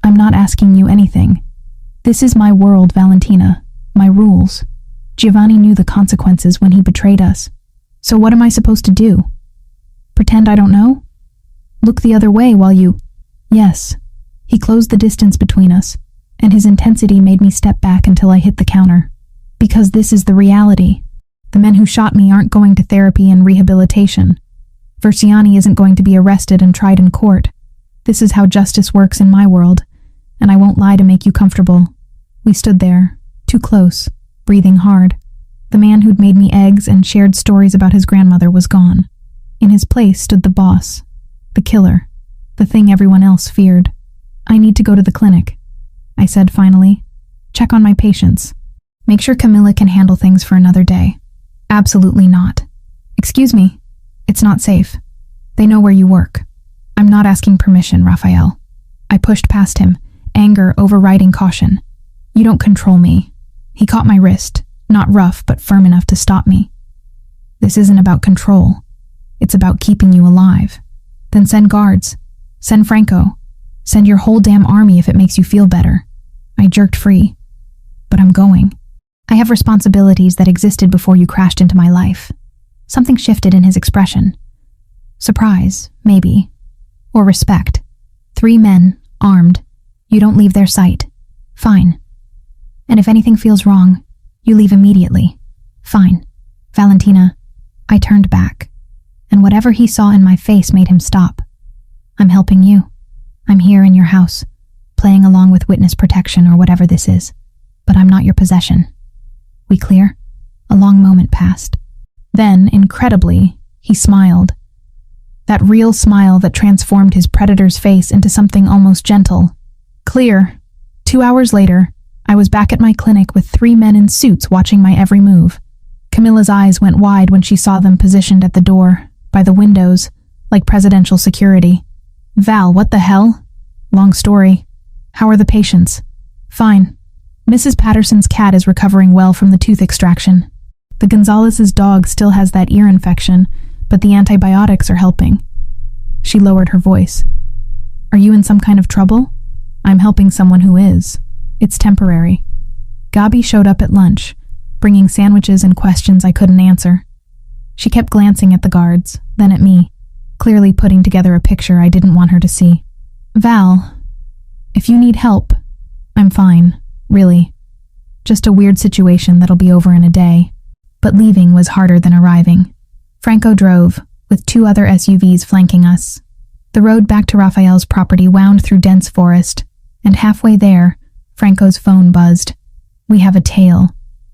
I'm not asking you anything. This is my world, Valentina. My rules. Giovanni knew the consequences when he betrayed us. So what am I supposed to do? Pretend I don't know? Look the other way while you... Yes. He closed the distance between us, and his intensity made me step back until I hit the counter. Because this is the reality. The men who shot me aren't going to therapy and rehabilitation. Versiani isn't going to be arrested and tried in court. This is how justice works in my world, and I won't lie to make you comfortable. We stood there, too close, breathing hard. The man who'd made me eggs and shared stories about his grandmother was gone. In his place stood the boss, the killer, the thing everyone else feared. I need to go to the clinic, I said finally. Check on my patients. Make sure Camilla can handle things for another day. Absolutely not. Excuse me. It's not safe. They know where you work. I'm not asking permission, Raphael. I pushed past him, anger overriding caution. You don't control me. He caught my wrist, not rough but firm enough to stop me. This isn't about control. It's about keeping you alive. Then send guards. Send Franco. Send your whole damn army if it makes you feel better. I jerked free. But I'm going. I have responsibilities that existed before you crashed into my life. Something shifted in his expression. Surprise, maybe. Or respect. 3 men, armed. You don't leave their sight. Fine. And if anything feels wrong, you leave immediately. Fine. Valentina. I turned back, and whatever he saw in my face made him stop. I'm helping you. I'm here in your house, playing along with witness protection or whatever this is. But I'm not your possession. We clear? A long moment passed. Then, incredibly, he smiled. That real smile that transformed his predator's face into something almost gentle. Clear. 2 hours later, I was back at my clinic with 3 men in suits watching my every move. Camilla's eyes went wide when she saw them positioned at the door, by the windows, like presidential security. Val, what the hell? Long story. How are the patients? Fine. Mrs. Patterson's cat is recovering well from the tooth extraction. The Gonzalez's dog still has that ear infection, but the antibiotics are helping. She lowered her voice. Are you in some kind of trouble? I'm helping someone who is. It's temporary. Gabi showed up at lunch, bringing sandwiches and questions I couldn't answer. She kept glancing at the guards, then at me, clearly putting together a picture I didn't want her to see. Val, if you need help, I'm fine, really. Just a weird situation that'll be over in a day. But leaving was harder than arriving. Franco drove, with 2 other SUVs flanking us. The road back to Raphael's property wound through dense forest, and halfway there, Franco's phone buzzed. We have a tail,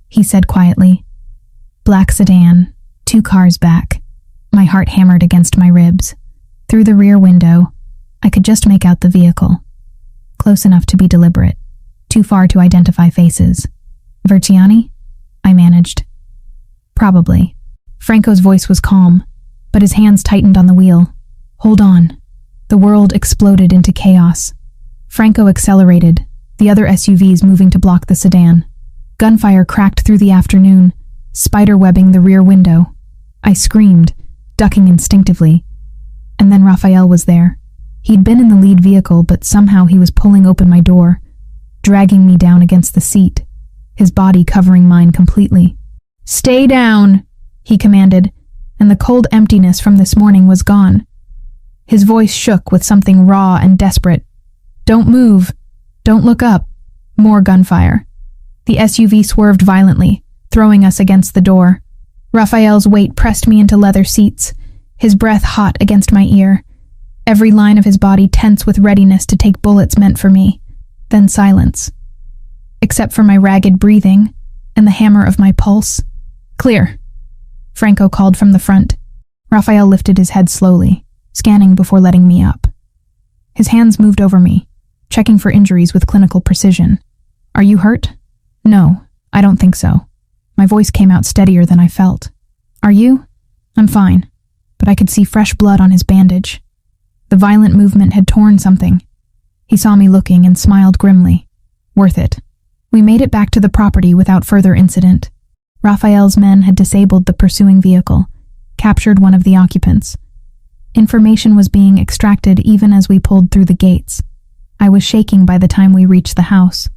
he said quietly. Black sedan, 2 cars back. My heart hammered against my ribs. Through the rear window, I could just make out the vehicle. Close enough to be deliberate, too far to identify faces. Verciani? I managed. Probably. Franco's voice was calm, but his hands tightened on the wheel. Hold on. The world exploded into chaos. Franco accelerated, the other SUVs moving to block the sedan. Gunfire cracked through the afternoon, spiderwebbing the rear window. I screamed, ducking instinctively. And then Raphael was there. He'd been in the lead vehicle, but somehow he was pulling open my door, dragging me down against the seat, his body covering mine completely. Stay down, he commanded, and the cold emptiness from this morning was gone. His voice shook with something raw and desperate. "Don't move. Don't look up." More gunfire. The SUV swerved violently, throwing us against the door. Raphael's weight pressed me into leather seats, his breath hot against my ear, every line of his body tense with readiness to take bullets meant for me. Then silence. Except for my ragged breathing and the hammer of my pulse. "Clear," Franco called from the front. Raphael lifted his head slowly, scanning before letting me up. His hands moved over me, checking for injuries with clinical precision. "Are you hurt?" "No, I don't think so." My voice came out steadier than I felt. "Are you?" "I'm fine," but I could see fresh blood on his bandage. The violent movement had torn something. He saw me looking and smiled grimly. "Worth it." We made it back to the property without further incident. Raphael's men had disabled the pursuing vehicle, captured one of the occupants. Information was being extracted even as we pulled through the gates. I was shaking by the time we reached the house.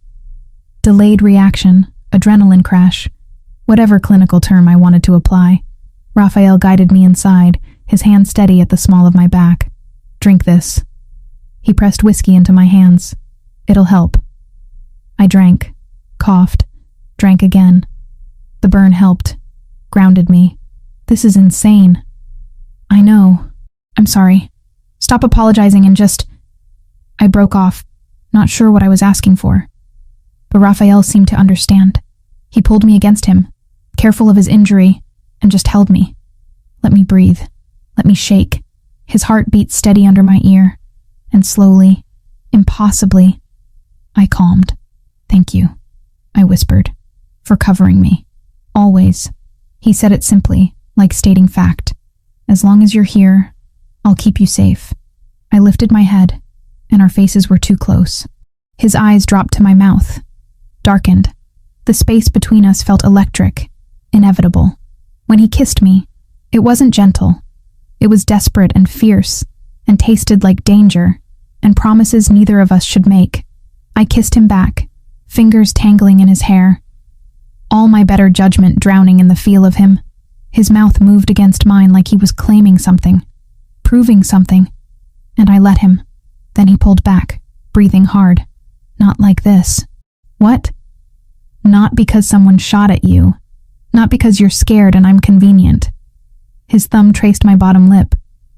Delayed reaction, adrenaline crash, whatever clinical term I wanted to apply. Raphael guided me inside, his hand steady at the small of my back. "Drink this." He pressed whiskey into my hands. "It'll help." I drank, coughed, drank again. The burn helped, grounded me. "This is insane." "I know. I'm sorry. Stop apologizing and just..." I broke off, not sure what I was asking for. But Raphael seemed to understand. He pulled me against him, careful of his injury, and just held me. Let me breathe. Let me shake. His heart beat steady under my ear, and slowly, impossibly, I calmed. "Thank you," I whispered, "for covering me. Always." He said it simply, like stating fact. "As long as you're here, I'll keep you safe." I lifted my head, and our faces were too close. His eyes dropped to my mouth, darkened. The space between us felt electric, inevitable. When he kissed me, it wasn't gentle. It was desperate and fierce, and tasted like danger, and promises neither of us should make. I kissed him back, fingers tangling in his hair. All my better judgment drowning in the feel of him. His mouth moved against mine like he was claiming something, proving something, and I let him. Then he pulled back, breathing hard. "Not like this." "What?" "Not because someone shot at you. Not because you're scared and I'm convenient." His thumb traced my bottom lip,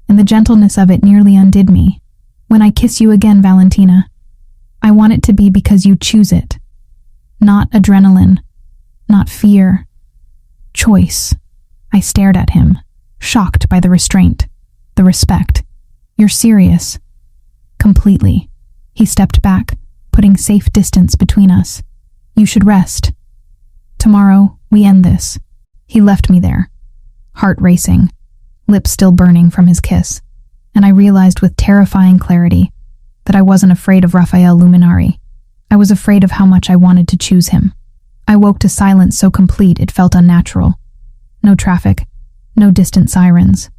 and the gentleness of it nearly undid me. "When I kiss you again, Valentina, I want it to be because you choose it. Not adrenaline. Not fear. Choice." I stared at him, shocked by the restraint, the respect. "You're serious?" "Completely." He stepped back, putting safe distance between us. "You should rest. Tomorrow, we end this." He left me there, heart racing, lips still burning from his kiss, and I realized with terrifying clarity that I wasn't afraid of Raphael Luminari. I was afraid of how much I wanted to choose him. I woke to silence so complete it felt unnatural. No traffic, no distant sirens,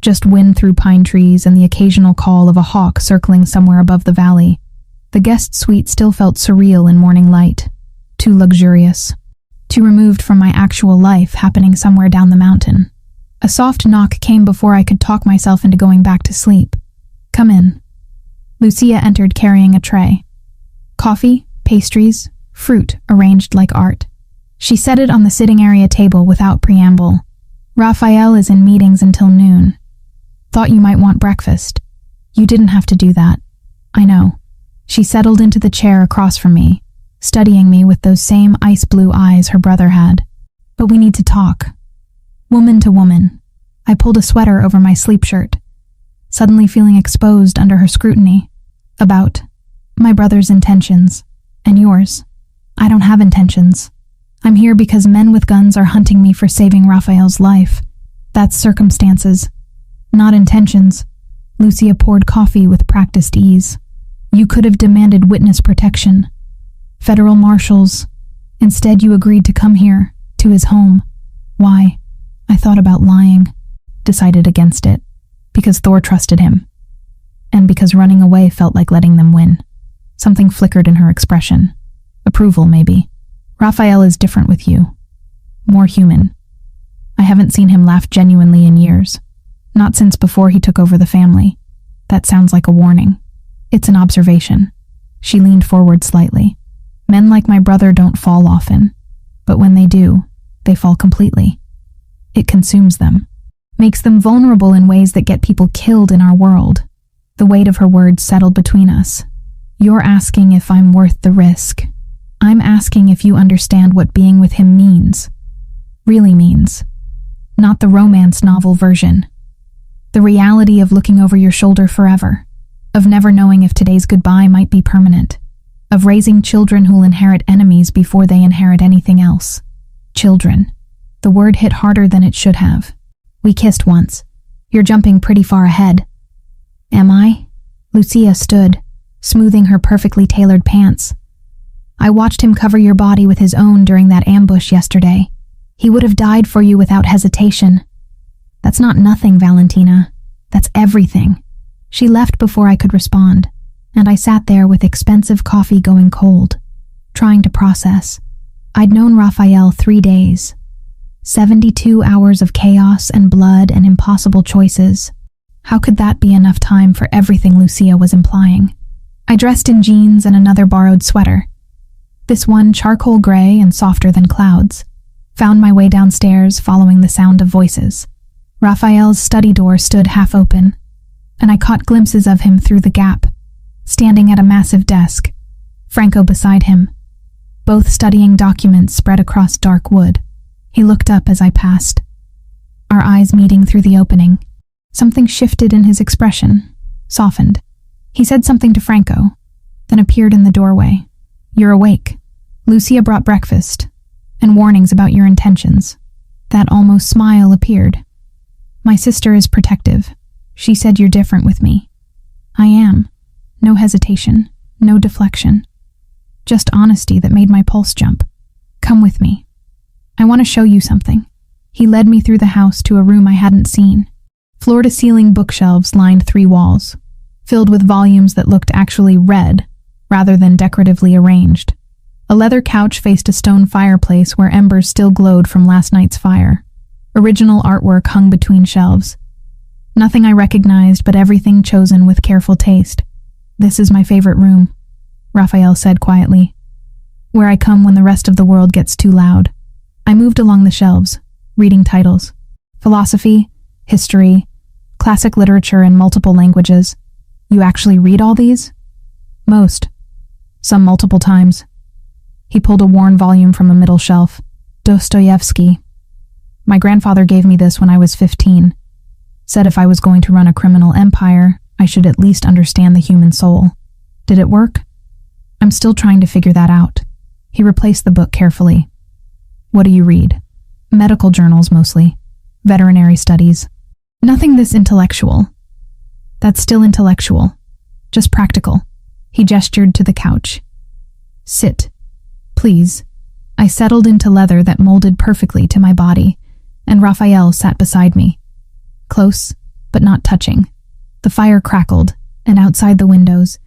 just wind through pine trees and the occasional call of a hawk circling somewhere above the valley. The guest suite still felt surreal in morning light, too luxurious, too removed from my actual life happening somewhere down the mountain. A soft knock came before I could talk myself into going back to sleep. "Come in." Lucia entered carrying a tray. Coffee, pastries, fruit arranged like art. She set it on the sitting area table without preamble. "Raphael is in meetings until noon. Thought you might want breakfast." "You didn't have to do that." "I know." She settled into the chair across from me, studying me with those same ice-blue eyes her brother had. "But we need to talk. Woman to woman." I pulled a sweater over my sleep shirt, suddenly feeling exposed under her scrutiny. "About my brother's intentions, and yours." "I don't have intentions. I'm here because men with guns are hunting me for saving Raphael's life. That's circumstances, not intentions." Lucia poured coffee with practiced ease. "You could have demanded witness protection. Federal marshals. Instead, you agreed to come here, to his home. Why?" I thought about lying, decided against it, because Thor trusted him, and because running away felt like letting them win. Something flickered in her expression. Approval, maybe. "Raphael is different with you. More human. I haven't seen him laugh genuinely in years. Not since before he took over the family. That sounds like a warning. It's an observation. She leaned forward slightly. Men like my brother don't fall often, but when they do, they fall completely. It consumes them, makes them vulnerable in ways that get people killed in our world. The weight of her words settled between us. You're asking if I'm worth the risk. I'm asking if you understand what being with him means. Really means. Not the romance novel version. The reality of looking over your shoulder forever. Of never knowing if today's goodbye might be permanent. Of raising children who'll inherit enemies before they inherit anything else. Children. The word hit harder than it should have. We kissed once. You're jumping pretty far ahead. Am I? Lucia stood, smoothing her perfectly tailored pants. I watched him cover your body with his own during that ambush yesterday. He would have died for you without hesitation. That's not nothing, Valentina. That's everything. She left before I could respond, and I sat there with expensive coffee going cold, trying to process. I'd known Raphael 3 days. 72 hours of chaos and blood and impossible choices. How could that be enough time for everything Lucia was implying? I dressed in jeans and another borrowed sweater. This one charcoal gray and softer than clouds. Found my way downstairs, following the sound of voices. Raphael's study door stood half open, and I caught glimpses of him through the gap, standing at a massive desk, Franco beside him, both studying documents spread across dark wood. He looked up as I passed, our eyes meeting through the opening. Something shifted in his expression, softened. He said something to Franco, then appeared in the doorway. You're awake. Lucia brought breakfast, and warnings about your intentions. That almost smile appeared. My sister is protective. She said you're different with me. I am. No hesitation, no deflection. Just honesty that made my pulse jump. Come with me. I want to show you something. He led me through the house to a room I hadn't seen. Floor-to-ceiling bookshelves lined 3 walls, filled with volumes that looked actually read, rather than decoratively arranged. A leather couch faced a stone fireplace where embers still glowed from last night's fire. Original artwork hung between shelves. Nothing I recognized, but everything chosen with careful taste. This is my favorite room, Raphael said quietly. Where I come when the rest of the world gets too loud. I moved along the shelves, reading titles. Philosophy, history, classic literature in multiple languages. You actually read all these? Most. Some multiple times. He pulled a worn volume from a middle shelf. Dostoevsky. My grandfather gave me this when I was 15. Said if I was going to run a criminal empire, I should at least understand the human soul. Did it work? I'm still trying to figure that out. He replaced the book carefully. What do you read? Medical journals mostly. Veterinary studies. Nothing this intellectual. That's still intellectual. Just practical. He gestured to the couch. Sit. Please. I settled into leather that molded perfectly to my body, and Raphael sat beside me. Close, but not touching. The fire crackled, and outside the windows,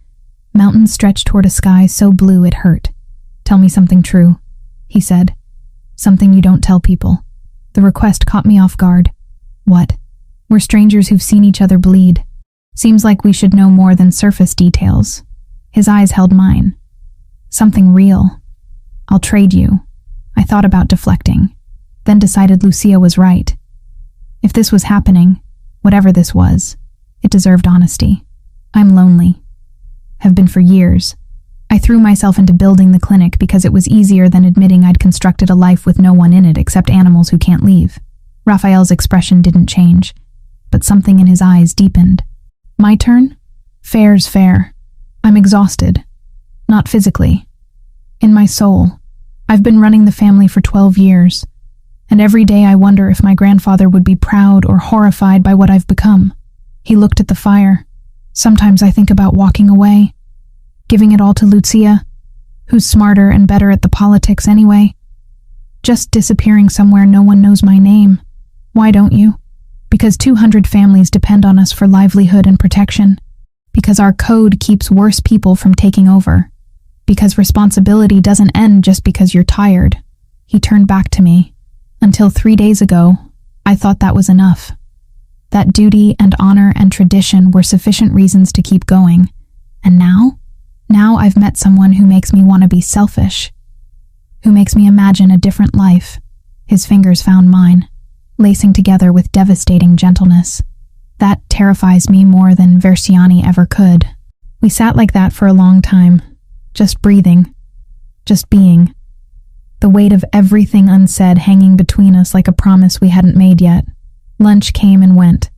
mountains stretched toward a sky so blue it hurt. Tell me something true, he said. Something you don't tell people. The request caught me off guard. What? We're strangers who've seen each other bleed. Seems like we should know more than surface details. His eyes held mine. Something real. I'll trade you. I thought about deflecting, then decided Lucia was right. If this was happening, whatever this was, it deserved honesty. I'm lonely. Have been for years. I threw myself into building the clinic because it was easier than admitting I'd constructed a life with no one in it except animals who can't leave. Raphael's expression didn't change, but something in his eyes deepened. My turn? Fair's fair. I'm exhausted. Not physically. In my soul. I've been running the family for 12 years, and every day I wonder if my grandfather would be proud or horrified by what I've become. He looked at the fire. Sometimes I think about walking away, giving it all to Lucia, who's smarter and better at the politics anyway. Just disappearing somewhere no one knows my name. Why don't you? Because 200 families depend on us for livelihood and protection. Because our code keeps worse people from taking over. Because responsibility doesn't end just because you're tired. He turned back to me. Until 3 days ago, I thought that was enough. that duty and honor and tradition were sufficient reasons to keep going. And now? Now I've met someone who makes me want to be selfish, who makes me imagine a different life. His fingers found mine, lacing together with devastating gentleness. That terrifies me more than Versiani ever could. We sat like that for a long time, just breathing, just being. The weight of everything unsaid hanging between us like a promise we hadn't made yet. Lunch came and went.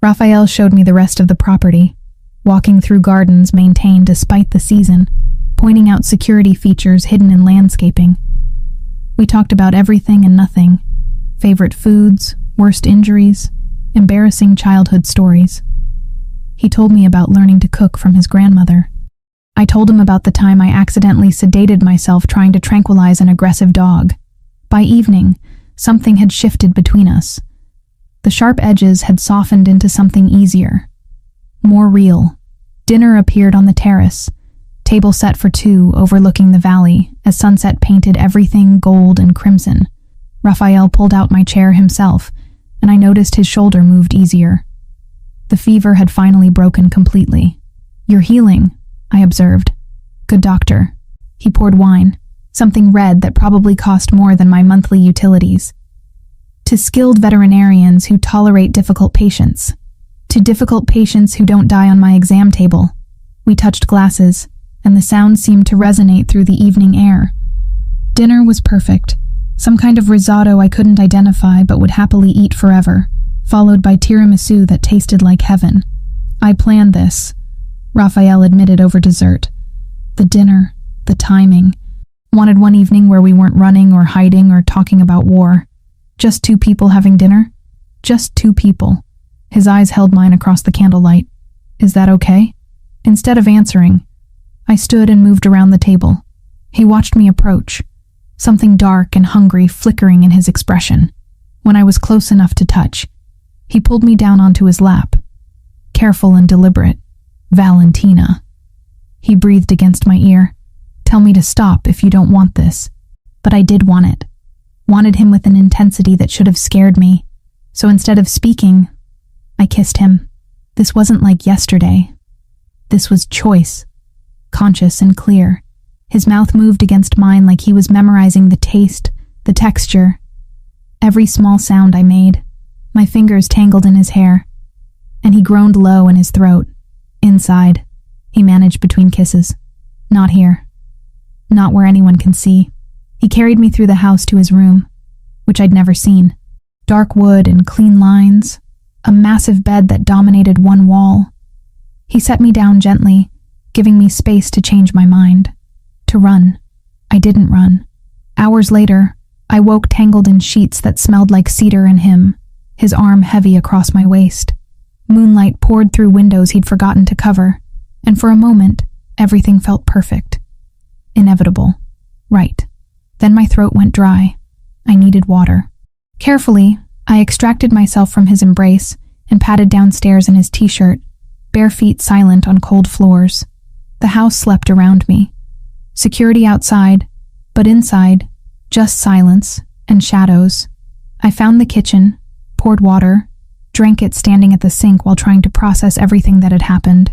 Raphael showed me the rest of the property, walking through gardens maintained despite the season, pointing out security features hidden in landscaping. We talked about everything and nothing, favorite foods, worst injuries, embarrassing childhood stories. He told me about learning to cook from his grandmother. I told him about the time I accidentally sedated myself trying to tranquilize an aggressive dog. By evening, something had shifted between us. The sharp edges had softened into something easier, more real. Dinner appeared on the terrace, table set for two overlooking the valley as sunset painted everything gold and crimson. Raphael pulled out my chair himself, and I noticed his shoulder moved easier. The fever had finally broken completely. "You're healing," I observed. "Good doctor." He poured wine, something red that probably cost more than my monthly utilities. To skilled veterinarians who tolerate difficult patients. To difficult patients who don't die on my exam table. We touched glasses, and the sound seemed to resonate through the evening air. Dinner was perfect, some kind of risotto I couldn't identify but would happily eat forever, followed by tiramisu that tasted like heaven. I planned this, Raphael admitted over dessert. The dinner, the timing. Wanted one evening where we weren't running or hiding or talking about war. Just two people having dinner? Just two people. His eyes held mine across the candlelight. "Is that okay?" Instead of answering, I stood and moved around the table. He watched me approach, something dark and hungry flickering in his expression. When I was close enough to touch, he pulled me down onto his lap. Careful and deliberate. "Valentina." He breathed against my ear. "Tell me to stop if you don't want this." But I did want it. Wanted him with an intensity that should have scared me. So instead of speaking, I kissed him. This wasn't like yesterday. This was choice, conscious and clear. His mouth moved against mine like he was memorizing the taste, the texture, every small sound I made. My fingers tangled in his hair, and he groaned low in his throat. "Inside," he managed between kisses. "Not here. Not where anyone can see." He carried me through the house to his room, which I'd never seen. Dark wood and clean lines, a massive bed that dominated one wall. He set me down gently, giving me space to change my mind. To run. I didn't run. Hours later, I woke tangled in sheets that smelled like cedar and him, his arm heavy across my waist. Moonlight poured through windows he'd forgotten to cover, and for a moment, everything felt perfect. Inevitable. Right. Then my throat went dry. I needed water. Carefully, I extracted myself from his embrace and padded downstairs in his t-shirt, bare feet silent on cold floors. The house slept around me. Security outside, but inside, just silence and shadows. I found the kitchen, poured water, drank it standing at the sink while trying to process everything that had happened.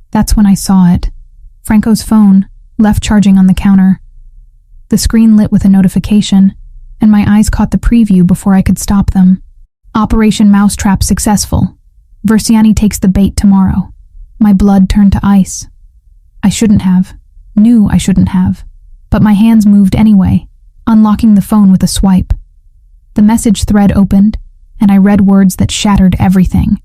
That's when I saw it. Franco's phone, left charging on the counter. The screen lit with a notification, and my eyes caught the preview before I could stop them. "Operation Mousetrap successful. Versiani takes the bait tomorrow." My blood turned to ice. I shouldn't have. Knew I shouldn't have. But my hands moved anyway, unlocking the phone with a swipe. The message thread opened, and I read words that shattered everything.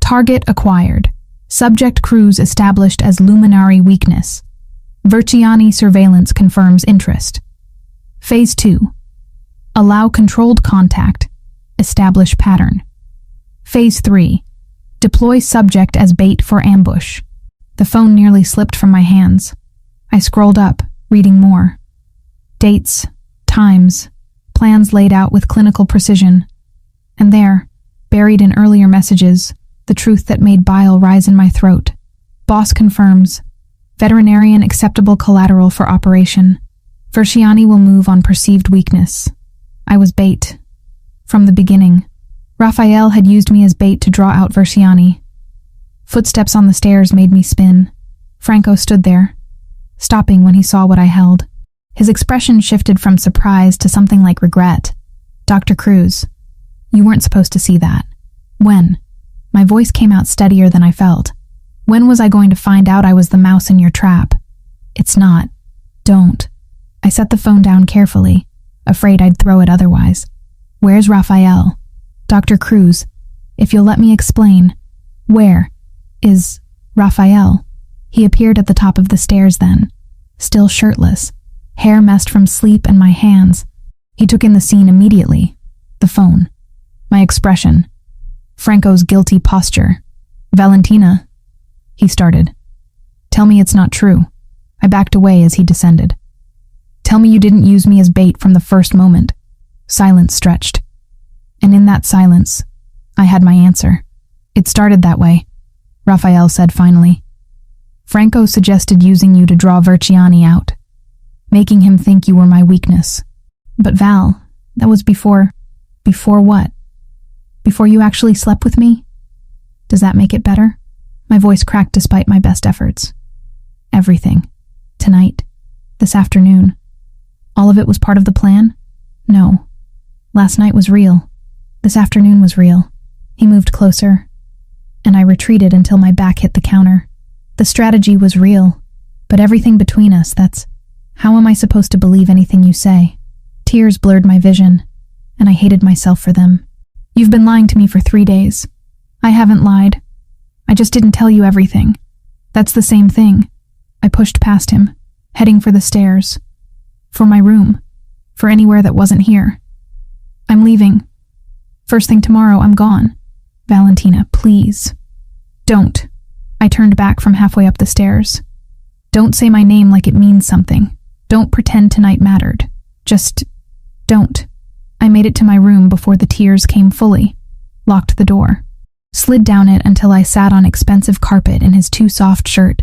"Target acquired. Subject cruise established as luminary weakness. Versiani surveillance confirms interest. Phase 2. Allow controlled contact. Establish pattern. Phase 3. Deploy subject as bait for ambush." The phone nearly slipped from my hands. I scrolled up, reading more. Dates, times, plans laid out with clinical precision. And there, buried in earlier messages, the truth that made bile rise in my throat. Boss confirms. Veterinarian acceptable collateral for operation. Versiani will move on perceived weakness. I was bait. From the beginning. Raphael had used me as bait to draw out Versiani. Footsteps on the stairs made me spin. Franco stood there, stopping when he saw what I held. His expression shifted from surprise to something like regret. "Dr. Cruz, you weren't supposed to see that." "When?" My voice came out steadier than I felt. "When was I going to find out I was the mouse in your trap?" "It's not. Don't." I set the phone down carefully, afraid I'd throw it otherwise. "Where's Raphael?" "Dr. Cruz, if you'll let me explain. Where is Raphael?" He appeared at the top of the stairs then, still shirtless, hair messed from sleep and my hands. He took in the scene immediately. The phone. My expression. Franco's guilty posture. "Valentina," he started. "Tell me it's not true." I backed away as he descended. "Tell me you didn't use me as bait from the first moment." Silence stretched. And in that silence, I had my answer. "It started that way," Raphael said finally. "Franco suggested using you to draw Versiani out, making him think you were my weakness. But Val, that was before... Before what? Before you actually slept with me? Does that make it better?" My voice cracked despite my best efforts. "Everything. Tonight. This afternoon. All of it was part of the plan? No. Last night was real. This afternoon was real." He moved closer, and I retreated until my back hit the counter. "The strategy was real, but everything between us, that's... How am I supposed to believe anything you say?" Tears blurred my vision, and I hated myself for them. "You've been lying to me for 3 days. I haven't lied. I just didn't tell you everything. That's the same thing." I pushed past him, heading for the stairs. For my room. For anywhere that wasn't here. "I'm leaving. First thing tomorrow, I'm gone." "Valentina, please." "Don't." I turned back from halfway up the stairs. "Don't say my name like it means something. Don't pretend tonight mattered. Just don't." I made it to my room before the tears came fully, locked the door, slid down it until I sat on expensive carpet in his too soft shirt,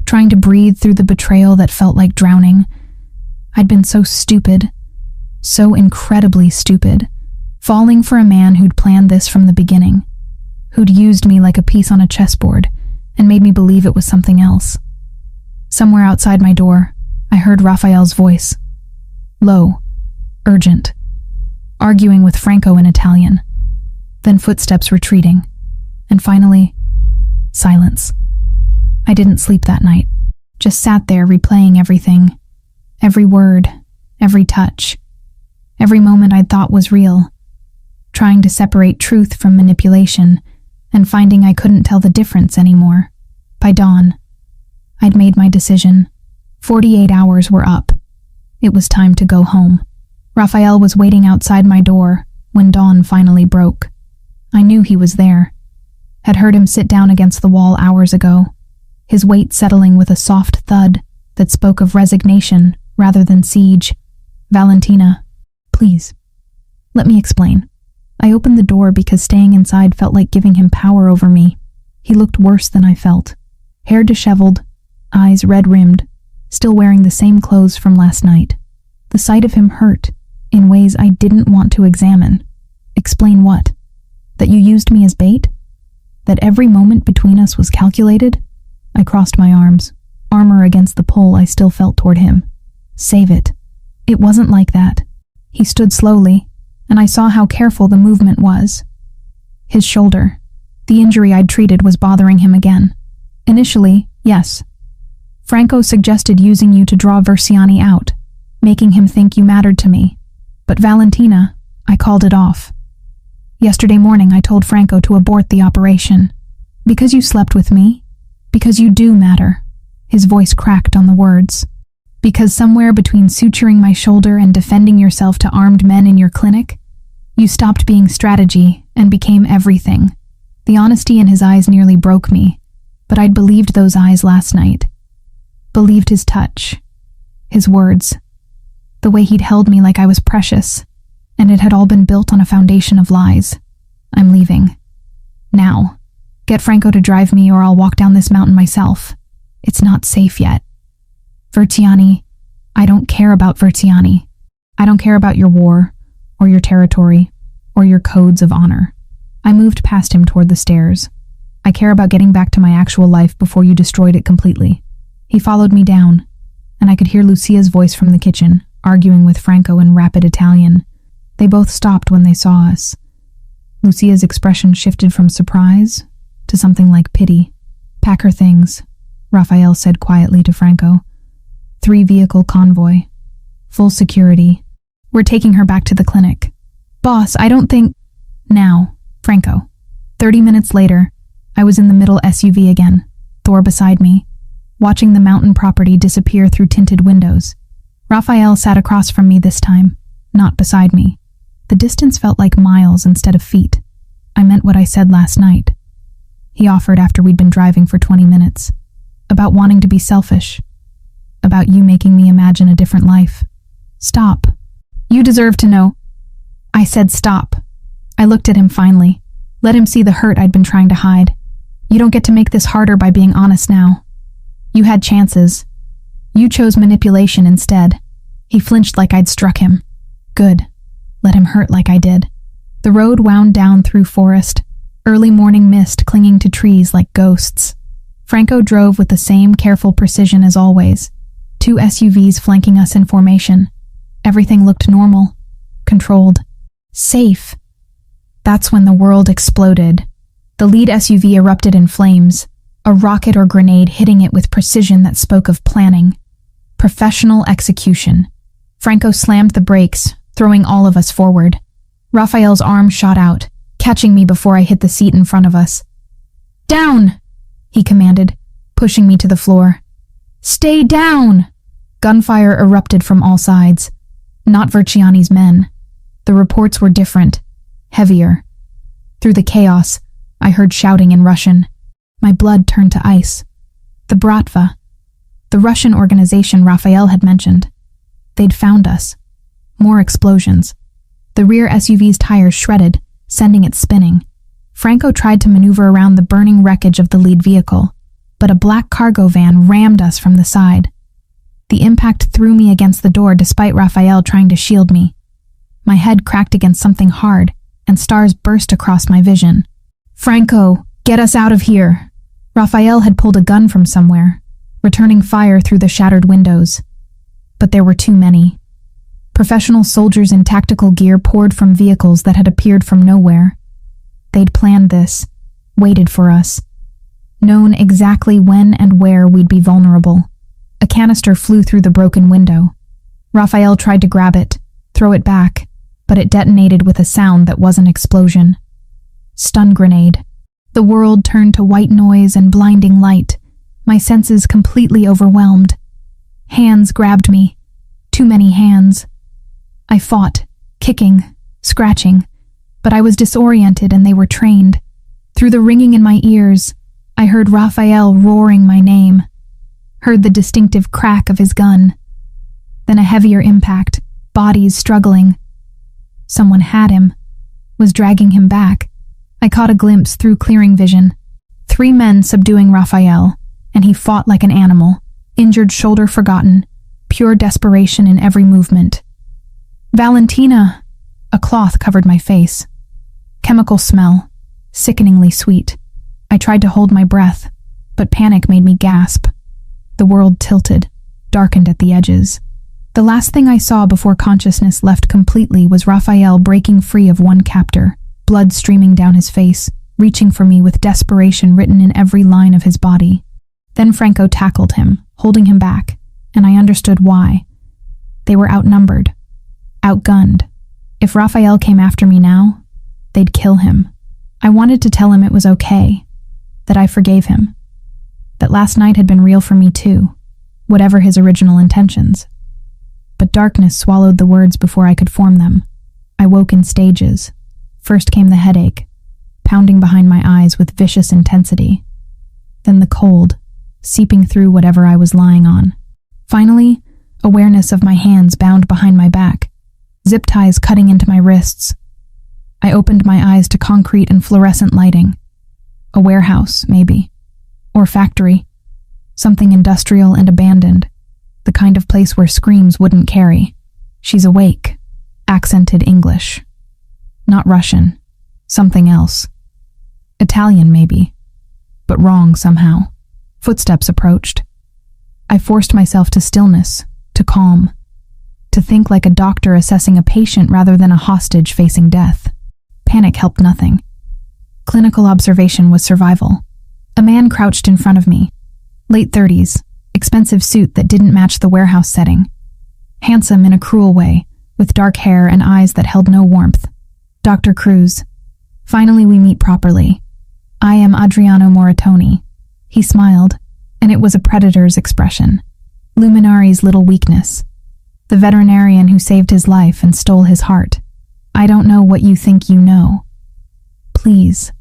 trying to breathe through the betrayal that felt like drowning. I'd been so stupid, so incredibly stupid, falling for a man who'd planned this from the beginning, who'd used me like a piece on a chessboard and made me believe it was something else. Somewhere outside my door, I heard Raphael's voice. Low, urgent, arguing with Franco in Italian, then footsteps retreating, and finally, silence. I didn't sleep that night, just sat there replaying everything, every word, every touch, every moment I'd thought was real, trying to separate truth from manipulation and finding I couldn't tell the difference anymore. By dawn, I'd made my decision. 48 hours were up. It was time to go home. Raphael was waiting outside my door when dawn finally broke. I knew he was there. Had heard him sit down against the wall hours ago, his weight settling with a soft thud that spoke of resignation rather than siege. Valentina, please, let me explain. I opened the door because staying inside felt like giving him power over me. He looked worse than I felt. Hair disheveled, eyes red-rimmed, still wearing the same clothes from last night. The sight of him hurt in ways I didn't want to examine. Explain what? That you used me as bait? That every moment between us was calculated? I crossed my arms, armor against the pull I still felt toward him. Save it. It wasn't like that. He stood slowly, and I saw how careful the movement was. His shoulder, the injury I'd treated, was bothering him again. Initially, yes. Franco suggested using you to draw Versiani out, making him think you mattered to me. But Valentina, I called it off. Yesterday morning I told Franco to abort the operation. Because you slept with me? Because you do matter. His voice cracked on the words. Because somewhere between suturing my shoulder and defending yourself to armed men in your clinic, you stopped being strategy and became everything. The honesty in his eyes nearly broke me, but I'd believed those eyes last night. Believed his touch, his words, the way he'd held me like I was precious, and it had all been built on a foundation of lies. I'm leaving. Now. Get Franco to drive me or I'll walk down this mountain myself. It's not safe yet. Versiani, I don't care about Versiani. I don't care about your war, or your territory, or your codes of honor. I moved past him toward the stairs. I care about getting back to my actual life before you destroyed it completely. He followed me down, and I could hear Lucia's voice from the kitchen, arguing with Franco in rapid Italian. They both stopped when they saw us. Lucia's expression shifted from surprise to something like pity. "Pack her things," Raphael said quietly to Franco. 3-vehicle convoy. Full security. We're taking her back to the clinic. Boss, I don't think... Now, Franco. 30 minutes later, I was in the middle SUV again, Thor beside me, watching the mountain property disappear through tinted windows. Raphael sat across from me this time, not beside me. The distance felt like miles instead of feet. I meant what I said last night. He offered after we'd been driving for 20 minutes. About wanting to be selfish. About you making me imagine a different life. Stop. You deserve to know. I said stop. I looked at him finally. Let him see the hurt I'd been trying to hide. You don't get to make this harder by being honest now. You had chances. You chose manipulation instead. He flinched like I'd struck him. Good. Let him hurt like I did. The road wound down through forest, early morning mist clinging to trees like ghosts. Franco drove with the same careful precision as always. 2 SUVs flanking us in formation. Everything looked normal, controlled, safe. That's when the world exploded. The lead SUV erupted in flames, a rocket or grenade hitting it with precision that spoke of planning. Professional execution. Franco slammed the brakes, throwing all of us forward. Raphael's arm shot out, catching me before I hit the seat in front of us. Down! He commanded, pushing me to the floor. Stay down! Gunfire erupted from all sides. Not Verciani's men. The reports were different, heavier. Through the chaos, I heard shouting in Russian. My blood turned to ice. The Bratva, the Russian organization Raphael had mentioned. They'd found us. More explosions. The rear SUV's tires shredded, sending it spinning. Franco tried to maneuver around the burning wreckage of the lead vehicle, but a black cargo van rammed us from the side. The impact threw me against the door despite Raphael trying to shield me. My head cracked against something hard, and stars burst across my vision. Franco, get us out of here! Raphael had pulled a gun from somewhere, returning fire through the shattered windows. But there were too many. Professional soldiers in tactical gear poured from vehicles that had appeared from nowhere. They'd planned this, waited for us, known exactly when and where we'd be vulnerable. A canister flew through the broken window. Raphael tried to grab it, throw it back, but it detonated with a sound that was an explosion. Stun grenade. The world turned to white noise and blinding light, my senses completely overwhelmed. Hands grabbed me. Too many hands. I fought, kicking, scratching, but I was disoriented and they were trained. Through the ringing in my ears, I heard Raphael roaring my name, heard the distinctive crack of his gun. Then a heavier impact, bodies struggling. Someone had him, was dragging him back. I caught a glimpse through clearing vision. 3 men subduing Raphael, and he fought like an animal, injured shoulder forgotten, pure desperation in every movement. Valentina! A cloth covered my face. Chemical smell, sickeningly sweet. I tried to hold my breath, but panic made me gasp. The world tilted, darkened at the edges. The last thing I saw before consciousness left completely was Raphael breaking free of one captor, blood streaming down his face, reaching for me with desperation written in every line of his body. Then Franco tackled him, holding him back, and I understood why. They were outnumbered, outgunned. If Raphael came after me now, they'd kill him. I wanted to tell him it was okay, that I forgave him, that last night had been real for me too, whatever his original intentions. But darkness swallowed the words before I could form them. I woke in stages. First came the headache, pounding behind my eyes with vicious intensity. Then the cold, seeping through whatever I was lying on. Finally, awareness of my hands bound behind my back, zip ties cutting into my wrists. I opened my eyes to concrete and fluorescent lighting. A warehouse, maybe. Or factory. Something industrial and abandoned. The kind of place where screams wouldn't carry. She's awake. Accented English. Not Russian. Something else. Italian, maybe. But wrong somehow. Footsteps approached. I forced myself to stillness, to calm, to think like a doctor assessing a patient rather than a hostage facing death. Panic helped nothing. Clinical observation was survival. A man crouched in front of me. Late 30s, expensive suit that didn't match the warehouse setting. Handsome in a cruel way, with dark hair and eyes that held no warmth. Dr. Cruz. Finally we meet properly. I am Adriano Moritoni. He smiled, and it was a predator's expression. Luminari's little weakness. The veterinarian who saved his life and stole his heart. I don't know what you think you know. Please.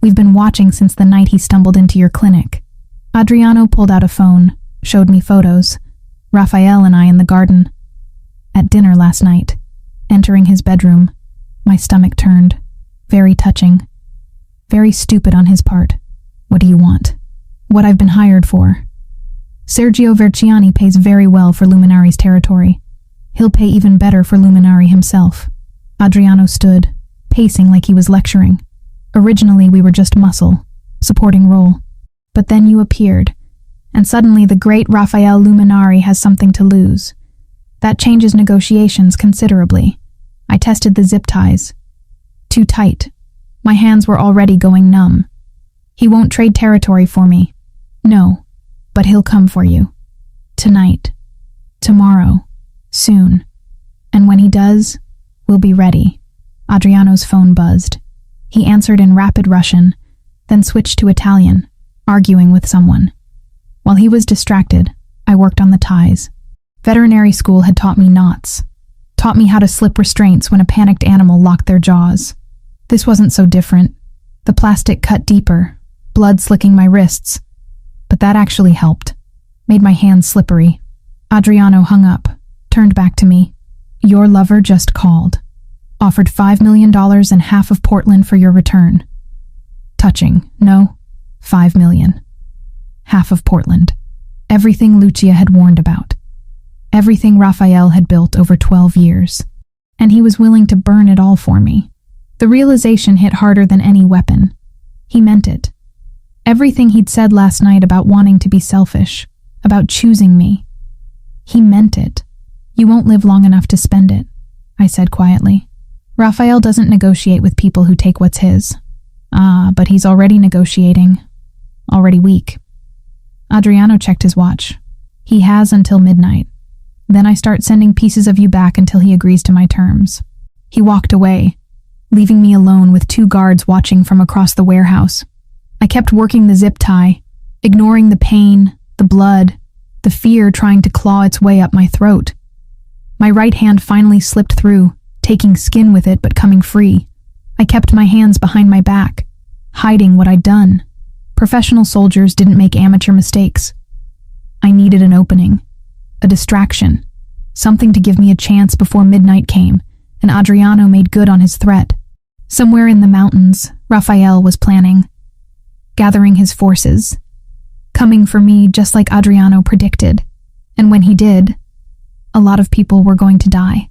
We've been watching since the night he stumbled into your clinic. Adriano pulled out a phone, showed me photos. Raphael and I in the garden. At dinner last night. Entering his bedroom. My stomach turned. Very touching. Very stupid on his part. What do you want? What I've been hired for. Sergio Verciani pays very well for Luminari's territory. He'll pay even better for Luminari himself. Adriano stood, pacing like he was lecturing. Originally we were just muscle, supporting role. But then you appeared, and suddenly the great Raphael Luminari has something to lose. That changes negotiations considerably. I tested the zip ties. Too tight. My hands were already going numb. He won't trade territory for me. No, but he'll come for you. Tonight. Tomorrow. Soon. And when he does, we'll be ready. Adriano's phone buzzed. He answered in rapid Russian, then switched to Italian, arguing with someone. While he was distracted, I worked on the ties. Veterinary school had taught me knots. Taught me how to slip restraints when a panicked animal locked their jaws. This wasn't so different. The plastic cut deeper, blood slicking my wrists. But that actually helped. Made my hands slippery. Adriano hung up, turned back to me. Your lover just called. Offered $5 million and half of Portland for your return. Touching, no? $5 million. Half of Portland. Everything Lucia had warned about. Everything Raphael had built over 12 years. And he was willing to burn it all for me. The realization hit harder than any weapon. He meant it. Everything he'd said last night about wanting to be selfish, about choosing me. He meant it. You won't live long enough to spend it, I said quietly. Raphael doesn't negotiate with people who take what's his. But he's already negotiating. Already weak. Adriano checked his watch. He has until midnight. Then I start sending pieces of you back until he agrees to my terms. He walked away, leaving me alone with 2 guards watching from across the warehouse. I kept working the zip tie, ignoring the pain, the blood, the fear trying to claw its way up my throat. My right hand finally slipped through, taking skin with it but coming free. I kept my hands behind my back, hiding what I'd done. Professional soldiers didn't make amateur mistakes. I needed an opening, a distraction, something to give me a chance before midnight came, and Adriano made good on his threat. Somewhere in the mountains, Raphael was planning, gathering his forces, coming for me just like Adriano predicted. And when he did, a lot of people were going to die.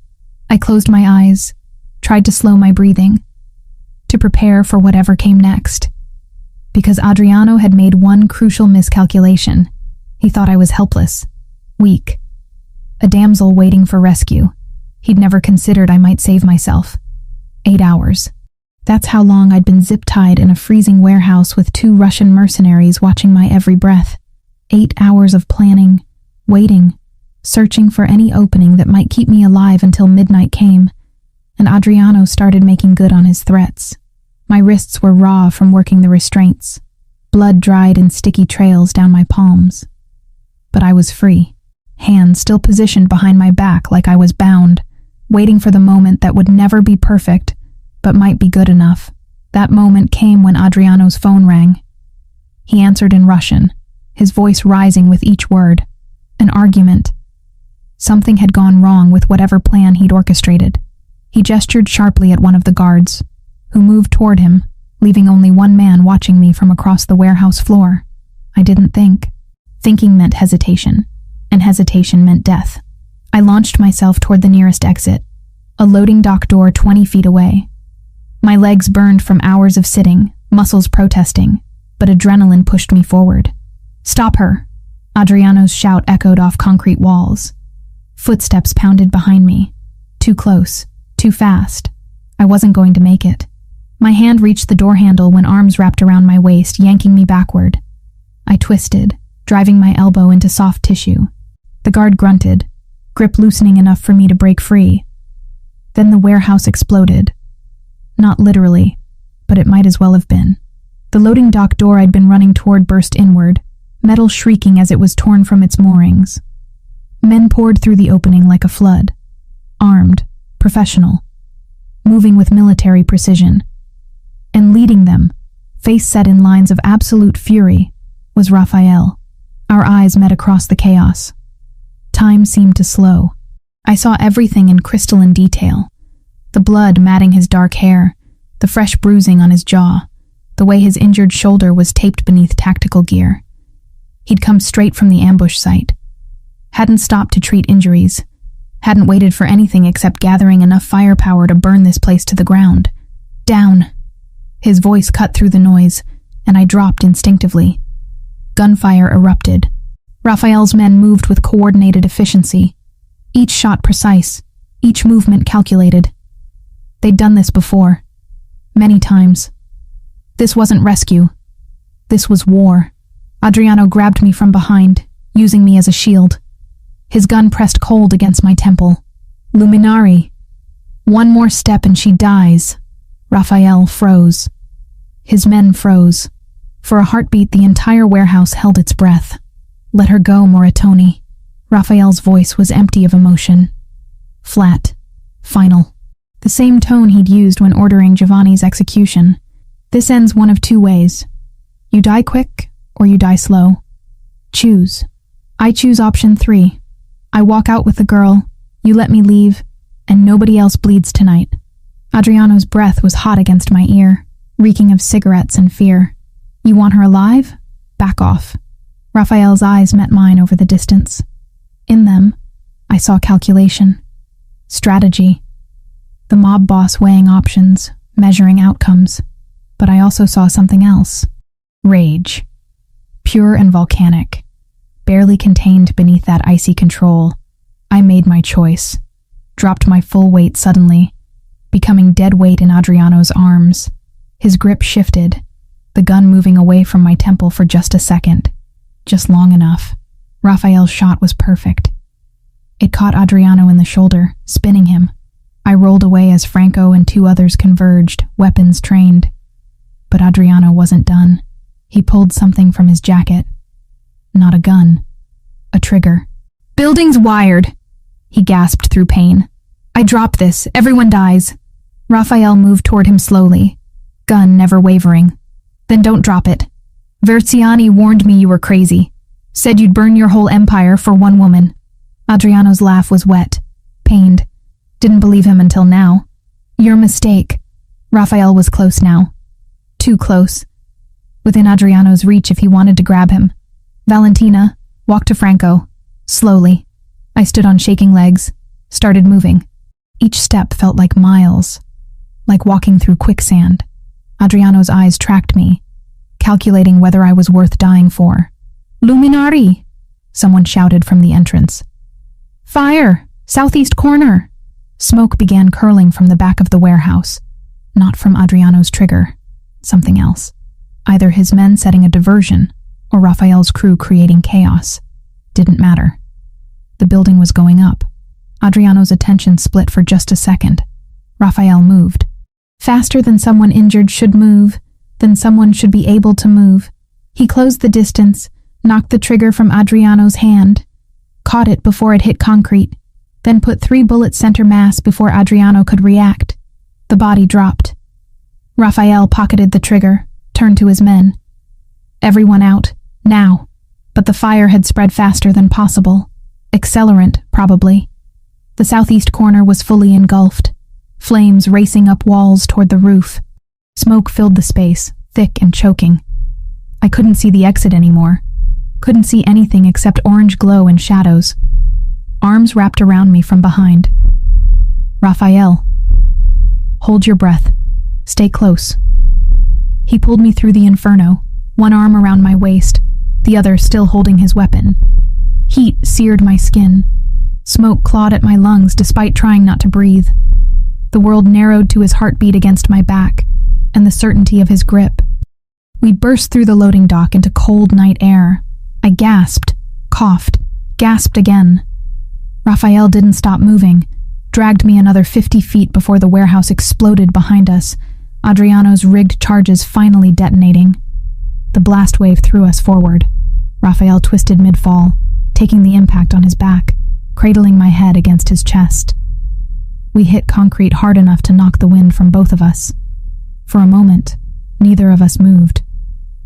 I closed my eyes, tried to slow my breathing, to prepare for whatever came next. Because Adriano had made one crucial miscalculation. He thought I was helpless, weak, a damsel waiting for rescue. He'd never considered I might save myself. 8 hours. That's how long I'd been zip-tied in a freezing warehouse with 2 Russian mercenaries watching my every breath. 8 hours of planning, waiting, searching for any opening that might keep me alive until midnight came, and Adriano started making good on his threats. My wrists were raw from working the restraints, blood dried in sticky trails down my palms. But I was free, hands still positioned behind my back like I was bound, waiting for the moment that would never be perfect, but might be good enough. That moment came when Adriano's phone rang. He answered in Russian, his voice rising with each word. An argument. Something had gone wrong with whatever plan he'd orchestrated. He gestured sharply at one of the guards, who moved toward him, leaving only one man watching me from across the warehouse floor. I didn't think. Thinking meant hesitation, and hesitation meant death. I launched myself toward the nearest exit, a loading dock door 20 feet away. My legs burned from hours of sitting, muscles protesting, but adrenaline pushed me forward. "Stop her!" Adriano's shout echoed off concrete walls. Footsteps pounded behind me. Too close, too fast. I wasn't going to make it. My hand reached the door handle when arms wrapped around my waist, yanking me backward. I twisted, driving my elbow into soft tissue. The guard grunted, grip loosening enough for me to break free. Then the warehouse exploded. Not literally, but it might as well have been. The loading dock door I'd been running toward burst inward, metal shrieking as it was torn from its moorings. Men poured through the opening like a flood. Armed, professional, moving with military precision. And leading them, face set in lines of absolute fury, was Raphael. Our eyes met across the chaos. Time seemed to slow. I saw everything in crystalline detail. The blood matting his dark hair, the fresh bruising on his jaw, the way his injured shoulder was taped beneath tactical gear. He'd come straight from the ambush site. Hadn't stopped to treat injuries. Hadn't waited for anything except gathering enough firepower to burn this place to the ground. "Down!" His voice cut through the noise, and I dropped instinctively. Gunfire erupted. Raphael's men moved with coordinated efficiency. Each shot precise, each movement calculated. They'd done this before. Many times. This wasn't rescue. This was war. Adriano grabbed me from behind, using me as a shield. His gun pressed cold against my temple. "Luminari! One more step and she dies." Raphael froze. His men froze. For a heartbeat, the entire warehouse held its breath. "Let her go, Moritoni." Raphael's voice was empty of emotion. Flat. Final. The same tone he'd used when ordering Giovanni's execution. "This ends one of two ways. You die quick, or you die slow. Choose." I choose option 3. I walk out with the girl, you let me leave, and nobody else bleeds tonight. Adriano's breath was hot against my ear, reeking of cigarettes and fear. "You want her alive? Back off." Raphael's eyes met mine over the distance. In them, I saw calculation. Strategy. The mob boss weighing options, measuring outcomes. But I also saw something else. Rage. Pure and volcanic. Barely contained beneath that icy control. I made my choice. Dropped my full weight suddenly, becoming dead weight in Adriano's arms. His grip shifted, the gun moving away from my temple for just a second. Just long enough. Raphael's shot was perfect. It caught Adriano in the shoulder, spinning him. I rolled away as Franco and 2 others converged, weapons trained. But Adriano wasn't done. He pulled something from his jacket. Not a gun. A trigger. "Building's wired," he gasped through pain. "I drop this. Everyone dies." Raphael moved toward him slowly, gun never wavering. "Then don't drop it. Verziani warned me you were crazy. Said you'd burn your whole empire for one woman." Adriano's laugh was wet, pained. Didn't believe him until now. "Your mistake." Raphael was close now. Too close. Within Adriano's reach if he wanted to grab him. "Valentina, walk to Franco." Slowly. I stood on shaking legs, started moving. Each step felt like miles, like walking through quicksand. Adriano's eyes tracked me, calculating whether I was worth dying for. "Luminari!" someone shouted from the entrance. "Fire! Southeast corner!" Smoke began curling from the back of the warehouse. Not from Adriano's trigger. Something else. Either his men setting a diversion, or Raphael's crew creating chaos. Didn't matter. The building was going up. Adriano's attention split for just a second. Raphael moved. Faster than someone injured should move, than someone should be able to move. He closed the distance, knocked the trigger from Adriano's hand, caught it before it hit concrete, then put 3 bullets center mass before Adriano could react. The body dropped. Raphael pocketed the trigger, turned to his men. Everyone out, now. But the fire had spread faster than possible. Accelerant, probably. The southeast corner was fully engulfed, flames racing up walls toward the roof. Smoke filled the space, thick and choking. I couldn't see the exit anymore. Couldn't see anything except orange glow and shadows. Arms wrapped around me from behind. "Raphael, hold your breath." Stay close." He pulled me through the inferno, one arm around my waist, the other still holding his weapon. Heat seared my skin. Smoke clawed at my lungs despite trying not to breathe. The world narrowed to his heartbeat against my back, and the certainty of his grip. We burst through the loading dock into cold night air. I gasped, coughed, gasped again. Raphael didn't stop moving, dragged me another 50 feet before the warehouse exploded behind us, Adriano's rigged charges finally detonating. The blast wave threw us forward. Raphael twisted mid-fall, taking the impact on his back, cradling my head against his chest. We hit concrete hard enough to knock the wind from both of us. For a moment, neither of us moved,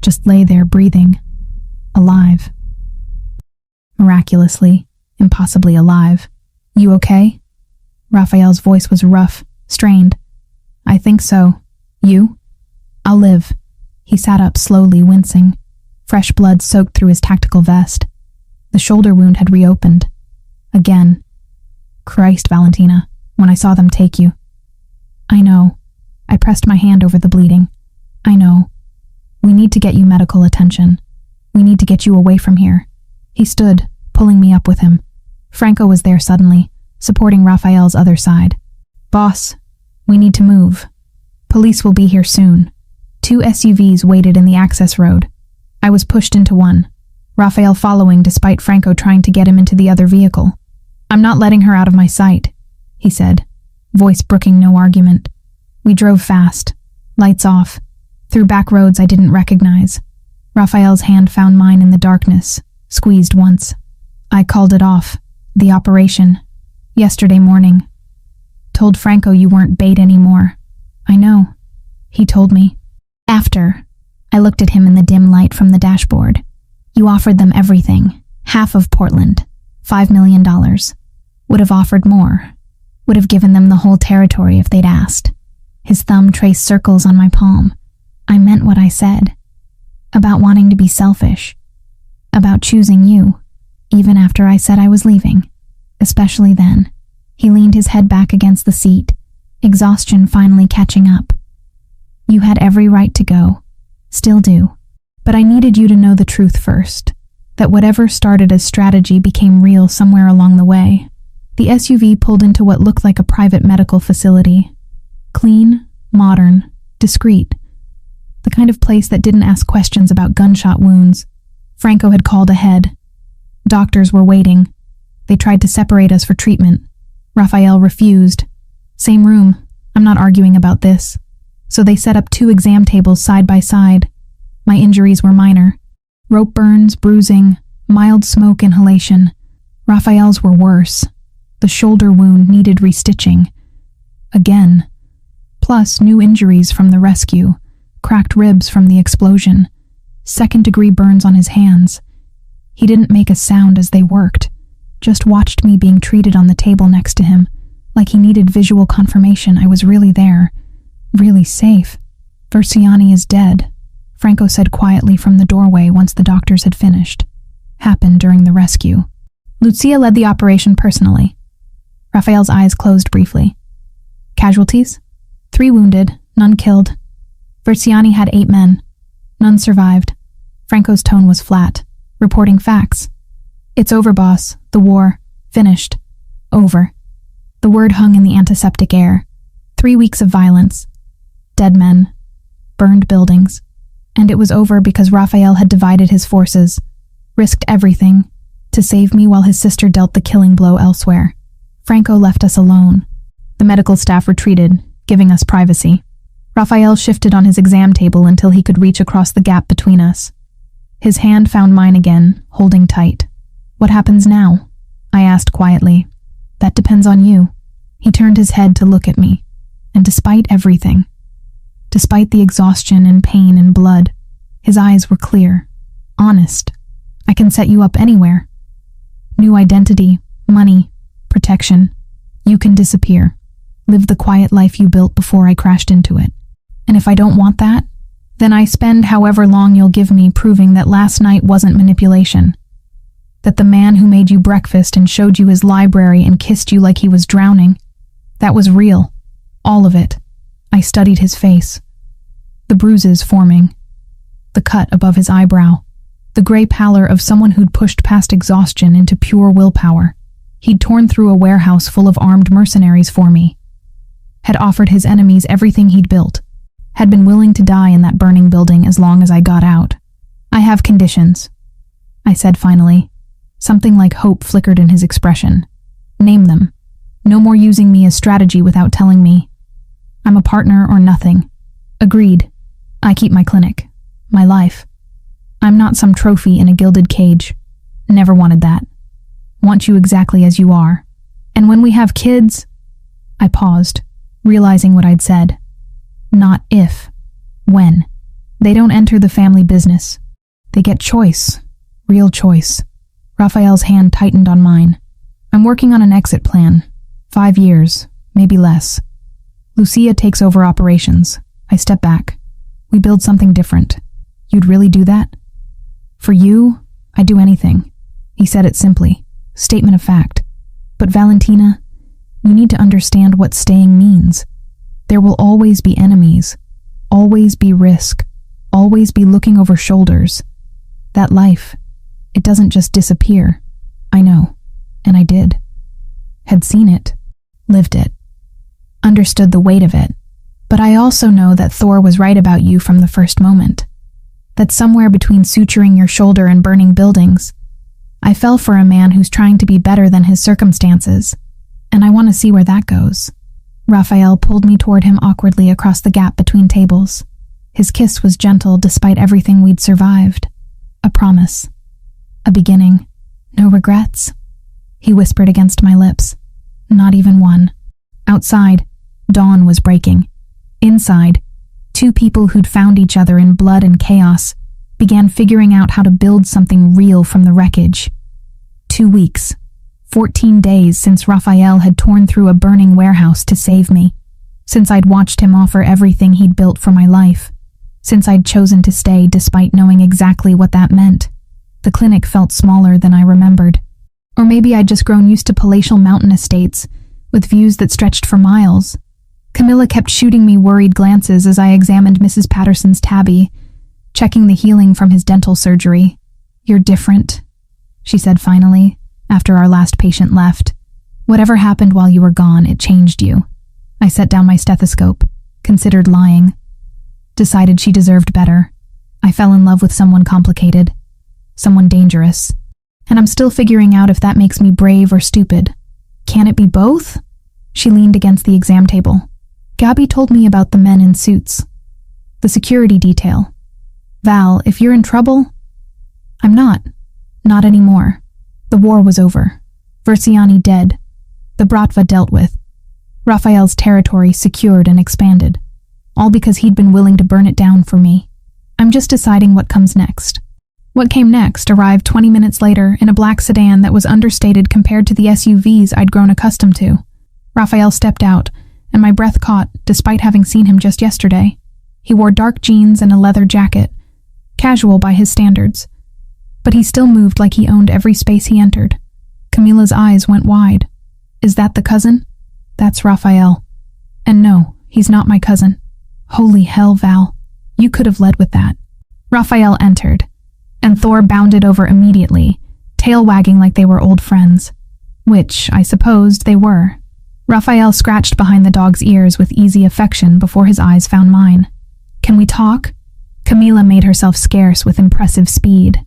just lay there breathing, alive. Miraculously, impossibly alive. "You okay?" Raphael's voice was rough, strained. "I think so. You?" "I'll live." He sat up slowly, wincing. Fresh blood soaked through his tactical vest. The shoulder wound had reopened. Again. "Christ, Valentina, when I saw them take you." "I know." I pressed my hand over the bleeding. "I know. We need to get you medical attention. We need to get you away from here." He stood, pulling me up with him. Franco was there suddenly, supporting Raphael's other side. "Boss, we need to move. Police will be here soon." 2 SUVs waited in the access road. I was pushed into one, Raphael following despite Franco trying to get him into the other vehicle. "I'm not letting her out of my sight," he said, voice brooking no argument. We drove fast, lights off, through back roads I didn't recognize. Raphael's hand found mine in the darkness, squeezed once. "I called it off, the operation, yesterday morning. Told Franco you weren't bait anymore." "I know," he told me. "After," I looked at him in the dim light from the dashboard. "You offered them everything, half of Portland, $5 million. Would have offered more. Would have given them the whole territory if they'd asked." His thumb traced circles on my palm. "I meant what I said. About wanting to be selfish. About choosing you, even after I said I was leaving. Especially then." He leaned his head back against the seat, exhaustion finally catching up. "You had every right to go. Still do. But I needed you to know the truth first. That whatever started as strategy became real somewhere along the way." The SUV pulled into what looked like a private medical facility. Clean, modern, discreet. The kind of place that didn't ask questions about gunshot wounds. Franco had called ahead. Doctors were waiting. They tried to separate us for treatment. Raphael refused. "Same room. I'm not arguing about this." So they set up 2 exam tables side by side. My injuries were minor. Rope burns, bruising, mild smoke inhalation. Raphael's were worse. The shoulder wound needed restitching. Again. Plus new injuries from the rescue, cracked ribs from the explosion, second-degree burns on his hands. He didn't make a sound as they worked, just watched me being treated on the table next to him, like he needed visual confirmation I was really there, really safe. "Versiani is dead," Franco said quietly from the doorway once the doctors had finished. "Happened during the rescue. Lucia led the operation personally." Raphael's eyes closed briefly. "Casualties?" 3 wounded, none killed. Versiani had 8 men. None survived. Franco's tone was flat, reporting facts. "It's over, boss. The war. Finished. Over." The word hung in the antiseptic air. 3 weeks of violence. Dead men. Burned buildings. And it was over because Raphael had divided his forces, risked everything, to save me while his sister dealt the killing blow elsewhere. Franco left us alone. The medical staff retreated, giving us privacy. Raphael shifted on his exam table until he could reach across the gap between us. His hand found mine again, holding tight. "What happens now?" I asked quietly. "That depends on you." He turned his head to look at me, and despite everything, despite the exhaustion and pain and blood, his eyes were clear, honest. "I can set you up anywhere. New identity, money, protection. You can disappear. Live the quiet life you built before I crashed into it. And if I don't want that, then I spend however long you'll give me proving that last night wasn't manipulation. That the man who made you breakfast and showed you his library and kissed you like he was drowning, that was real. All of it. I studied his face. The bruises forming. The cut above his eyebrow. The gray pallor of someone who'd pushed past exhaustion into pure willpower. He'd torn through a warehouse full of armed mercenaries for me. Had offered his enemies everything he'd built. Had been willing to die in that burning building as long as I got out. I have conditions, I said finally. Something like hope flickered in his expression. Name them. No more using me as strategy without telling me. I'm a partner or nothing. Agreed. I keep my clinic. My life. I'm not some trophy in a gilded cage. Never wanted that. Want you exactly as you are. And when we have kids... I paused, realizing what I'd said. Not if. When. They don't enter the family business. They get choice. Real choice. Raphael's hand tightened on mine. I'm working on an exit plan. 5 years, maybe less. Lucia takes over operations. I step back. We build something different. You'd really do that? For you, I'd do anything. He said it simply. Statement of fact. But Valentina, you need to understand what staying means. There will always be enemies. Always be risk. Always be looking over shoulders. That life, it doesn't just disappear. I know. And I did. Had seen it. Lived it. Understood the weight of it. But I also know that Thor was right about you from the first moment. That somewhere between suturing your shoulder and burning buildings, I fell for a man who's trying to be better than his circumstances, and I want to see where that goes. Raphael pulled me toward him awkwardly across the gap between tables. His kiss was gentle despite everything we'd survived. A promise. A beginning. No regrets? He whispered against my lips. Not even one. Outside, dawn was breaking. Inside, two people who'd found each other in blood and chaos began figuring out how to build something real from the wreckage. 2 weeks, 14 days since Raphael had torn through a burning warehouse to save me. Since I'd watched him offer everything he'd built for my life. Since I'd chosen to stay despite knowing exactly what that meant. The clinic felt smaller than I remembered. Or maybe I'd just grown used to palatial mountain estates, with views that stretched for miles. Camilla kept shooting me worried glances as I examined Mrs. Patterson's tabby, checking the healing from his dental surgery. You're different, she said finally, after our last patient left. Whatever happened while you were gone, it changed you. I set down my stethoscope, considered lying. Decided she deserved better. I fell in love with someone complicated, someone dangerous. And I'm still figuring out if that makes me brave or stupid. Can it be both? She leaned against the exam table. Gabby told me about the men in suits. The security detail. Val, if you're in trouble... I'm not. Not anymore. The war was over. Versiani dead. The Bratva dealt with. Raphael's territory secured and expanded. All because he'd been willing to burn it down for me. I'm just deciding what comes next. What came next arrived 20 minutes later in a black sedan that was understated compared to the SUVs I'd grown accustomed to. Raphael stepped out, and my breath caught despite having seen him just yesterday. He wore dark jeans and a leather jacket, casual by his standards. But he still moved like he owned every space he entered. Camilla's eyes went wide. Is that the cousin? That's Raphael. And no, he's not my cousin. Holy hell, Val. You could have led with that. Raphael entered, and Thor bounded over immediately, tail wagging like they were old friends. Which, I supposed, they were. Raphael scratched behind the dog's ears with easy affection before his eyes found mine. Can we talk? Camilla made herself scarce with impressive speed.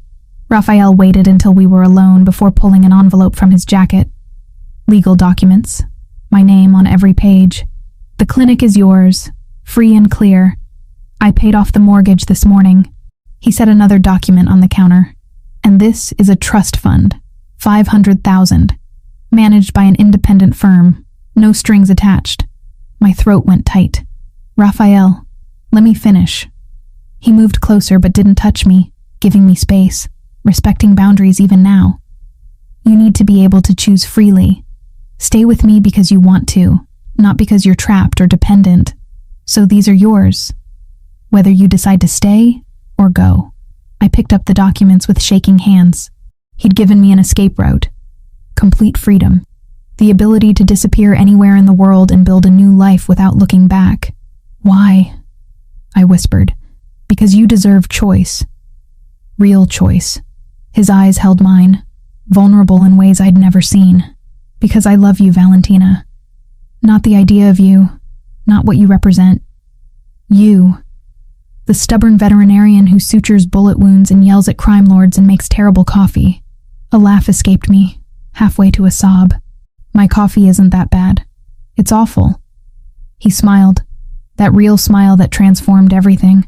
Raphael waited until we were alone before pulling an envelope from his jacket. Legal documents. My name on every page. The clinic is yours. Free and clear. I paid off the mortgage this morning. He set another document on the counter. And this is a trust fund. 500,000. Managed by an independent firm. No strings attached. My throat went tight. Raphael, let me finish. He moved closer but didn't touch me, giving me space, respecting boundaries even now. You need to be able to choose freely. Stay with me because you want to, not because you're trapped or dependent. So these are yours. Whether you decide to stay or go. I picked up the documents with shaking hands. He'd given me an escape route. Complete freedom. The ability to disappear anywhere in the world and build a new life without looking back. Why? I whispered. Because you deserve choice. Real choice. His eyes held mine, vulnerable in ways I'd never seen. Because I love you, Valentina. Not the idea of you, not what you represent. You. The stubborn veterinarian who sutures bullet wounds and yells at crime lords and makes terrible coffee. A laugh escaped me, halfway to a sob. My coffee isn't that bad. It's awful. He smiled, that real smile that transformed everything.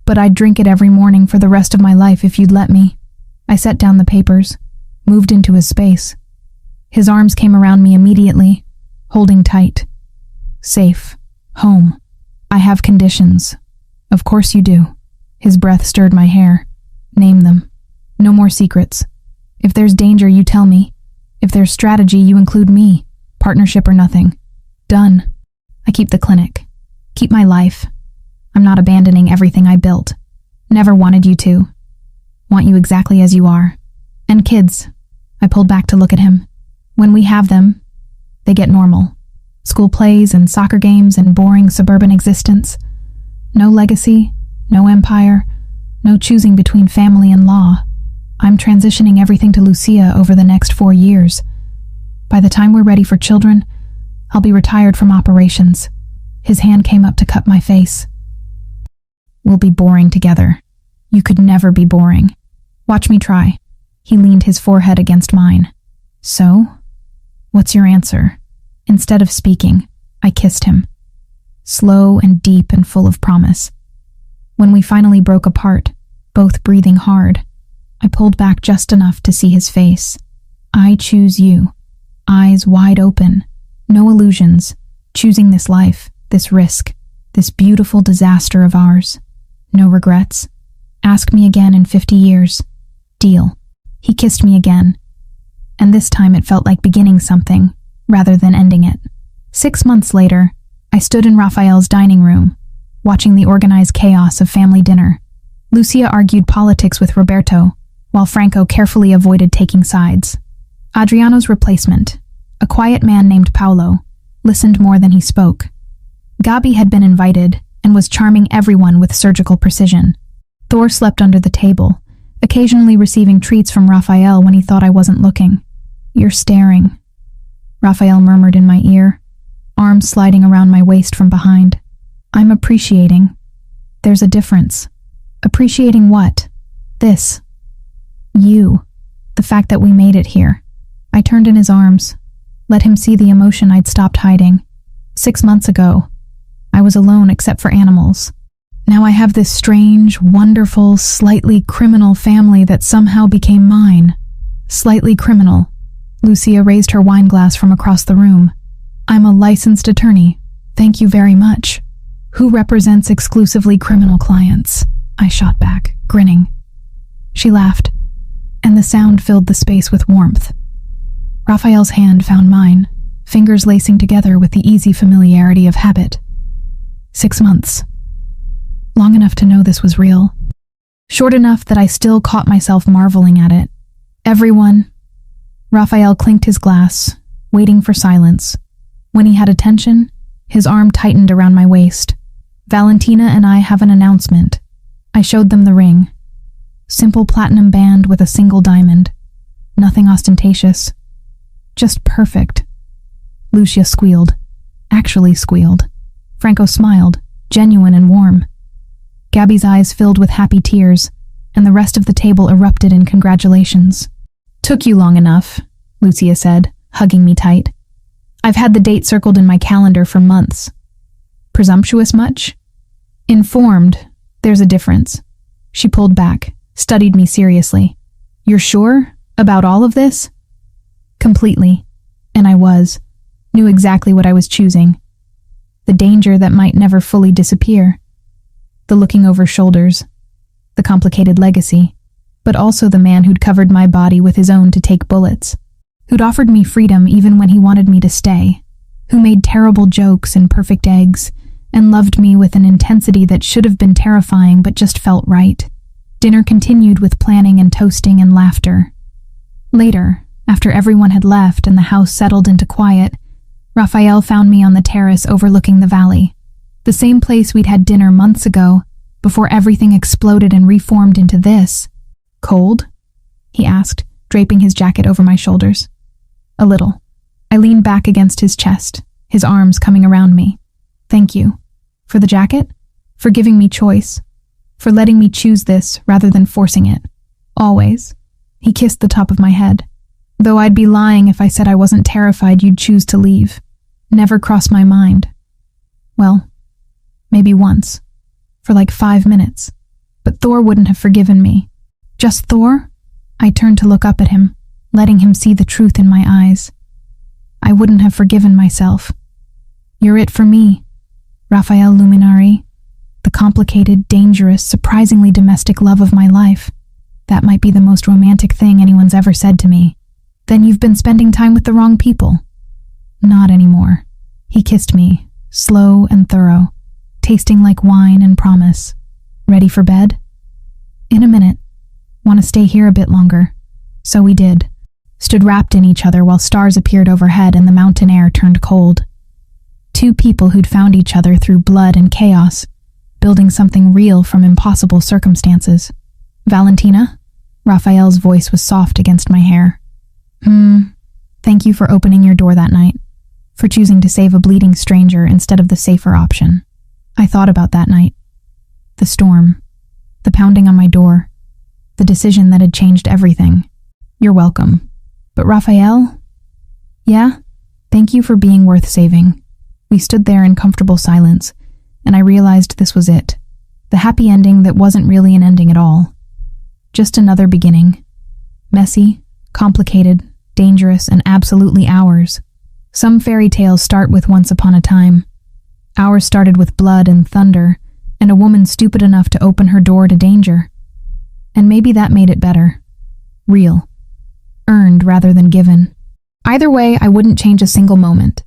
But I'd drink it every morning for the rest of my life if you'd let me. I set down the papers, moved into his space. His arms came around me immediately, holding tight. Safe. Home. I have conditions. Of course you do. His breath stirred my hair. Name them. No more secrets. If there's danger, you tell me. If there's strategy, you include me. Partnership or nothing. Done. I keep the clinic. Keep my life. I'm not abandoning everything I built. Never wanted you to. Want you exactly as you are. And kids. I pulled back to look at him. When we have them, they get normal. School plays and soccer games and boring suburban existence. No legacy, no empire, no choosing between family and law. I'm transitioning everything to Lucia over the next 4 years. By the time we're ready for children, I'll be retired from operations. His hand came up to cup my face. We'll be boring together. You could never be boring. Watch me try. He leaned his forehead against mine. So? What's your answer? Instead of speaking, I kissed him. Slow and deep and full of promise. When we finally broke apart, both breathing hard, I pulled back just enough to see his face. I choose you. Eyes wide open. No illusions. Choosing this life, this risk, this beautiful disaster of ours. No regrets. Ask me again in 50 years. Deal. He kissed me again. And this time it felt like beginning something, rather than ending it. 6 months later, I stood in Raphael's dining room, watching the organized chaos of family dinner. Lucia argued politics with Roberto, while Franco carefully avoided taking sides. Adriano's replacement, a quiet man named Paolo, listened more than he spoke. Gabi had been invited and was charming everyone with surgical precision. Thor slept under the table, occasionally receiving treats from Raphael when he thought I wasn't looking. You're staring, Raphael murmured in my ear, arms sliding around my waist from behind. I'm appreciating. There's a difference. Appreciating what? This. You. The fact that we made it here. I turned in his arms, let him see the emotion I'd stopped hiding. 6 months ago, I was alone except for animals. Now I have this strange, wonderful, slightly criminal family that somehow became mine. Slightly criminal. Lucia raised her wine glass from across the room. I'm a licensed attorney. Thank you very much. Who represents exclusively criminal clients? I shot back, grinning. She laughed, and the sound filled the space with warmth. Raphael's hand found mine, fingers lacing together with the easy familiarity of habit. 6 months. Long enough to know this was real. Short enough that I still caught myself marveling at it. Everyone. Raphael clinked his glass, waiting for silence. When he had attention, his arm tightened around my waist. Valentina and I have an announcement. I showed them the ring. Simple platinum band with a single diamond. Nothing ostentatious. Just perfect. Lucia squealed. Actually squealed. Franco smiled, genuine and warm. Gabi's eyes filled with happy tears, and the rest of the table erupted in congratulations. Took you long enough, Lucia said, hugging me tight. I've had the date circled in my calendar for months. Presumptuous much? Informed. There's a difference. She pulled back, studied me seriously. You're sure? About all of this? Completely. And I was. Knew exactly what I was choosing. The danger that might never fully disappear. The looking over shoulders. The complicated legacy. But also the man who'd covered my body with his own to take bullets. Who'd offered me freedom even when he wanted me to stay. Who made terrible jokes and perfect eggs, and loved me with an intensity that should have been terrifying but just felt right. Dinner continued with planning and toasting and laughter. Later, after everyone had left and the house settled into quiet, Raphael found me on the terrace overlooking the valley. The same place we'd had dinner months ago, before everything exploded and reformed into this. Cold? He asked, draping his jacket over my shoulders. A little. I leaned back against his chest, his arms coming around me. Thank you. For the jacket? For giving me choice. For letting me choose this rather than forcing it. Always. He kissed the top of my head. Though I'd be lying if I said I wasn't terrified you'd choose to leave. Never crossed my mind. Well, maybe once. For like 5 minutes. But Thor wouldn't have forgiven me. Just Thor? I turned to look up at him, letting him see the truth in my eyes. I wouldn't have forgiven myself. You're it for me, Raphael Luminari. The complicated, dangerous, surprisingly domestic love of my life. That might be the most romantic thing anyone's ever said to me. Then you've been spending time with the wrong people. Not anymore. He kissed me, slow and thorough, tasting like wine and promise. Ready for bed? In a minute. Want to stay here a bit longer? So we did. Stood wrapped in each other while stars appeared overhead and the mountain air turned cold. Two people who'd found each other through blood and chaos, building something real from impossible circumstances. Valentina? Raphael's voice was soft against my hair. Thank you for opening your door that night, for choosing to save a bleeding stranger instead of the safer option. I thought about that night. The storm, the pounding on my door, the decision that had changed everything. You're welcome. But Raphael? Yeah? Thank you for being worth saving. We stood there in comfortable silence, and I realized this was it. The happy ending that wasn't really an ending at all. Just another beginning. Messy, complicated, dangerous, and absolutely ours. Some fairy tales start with once upon a time. Ours started with blood and thunder, and a woman stupid enough to open her door to danger. And maybe that made it better. Real. Earned rather than given. Either way, I wouldn't change a single moment.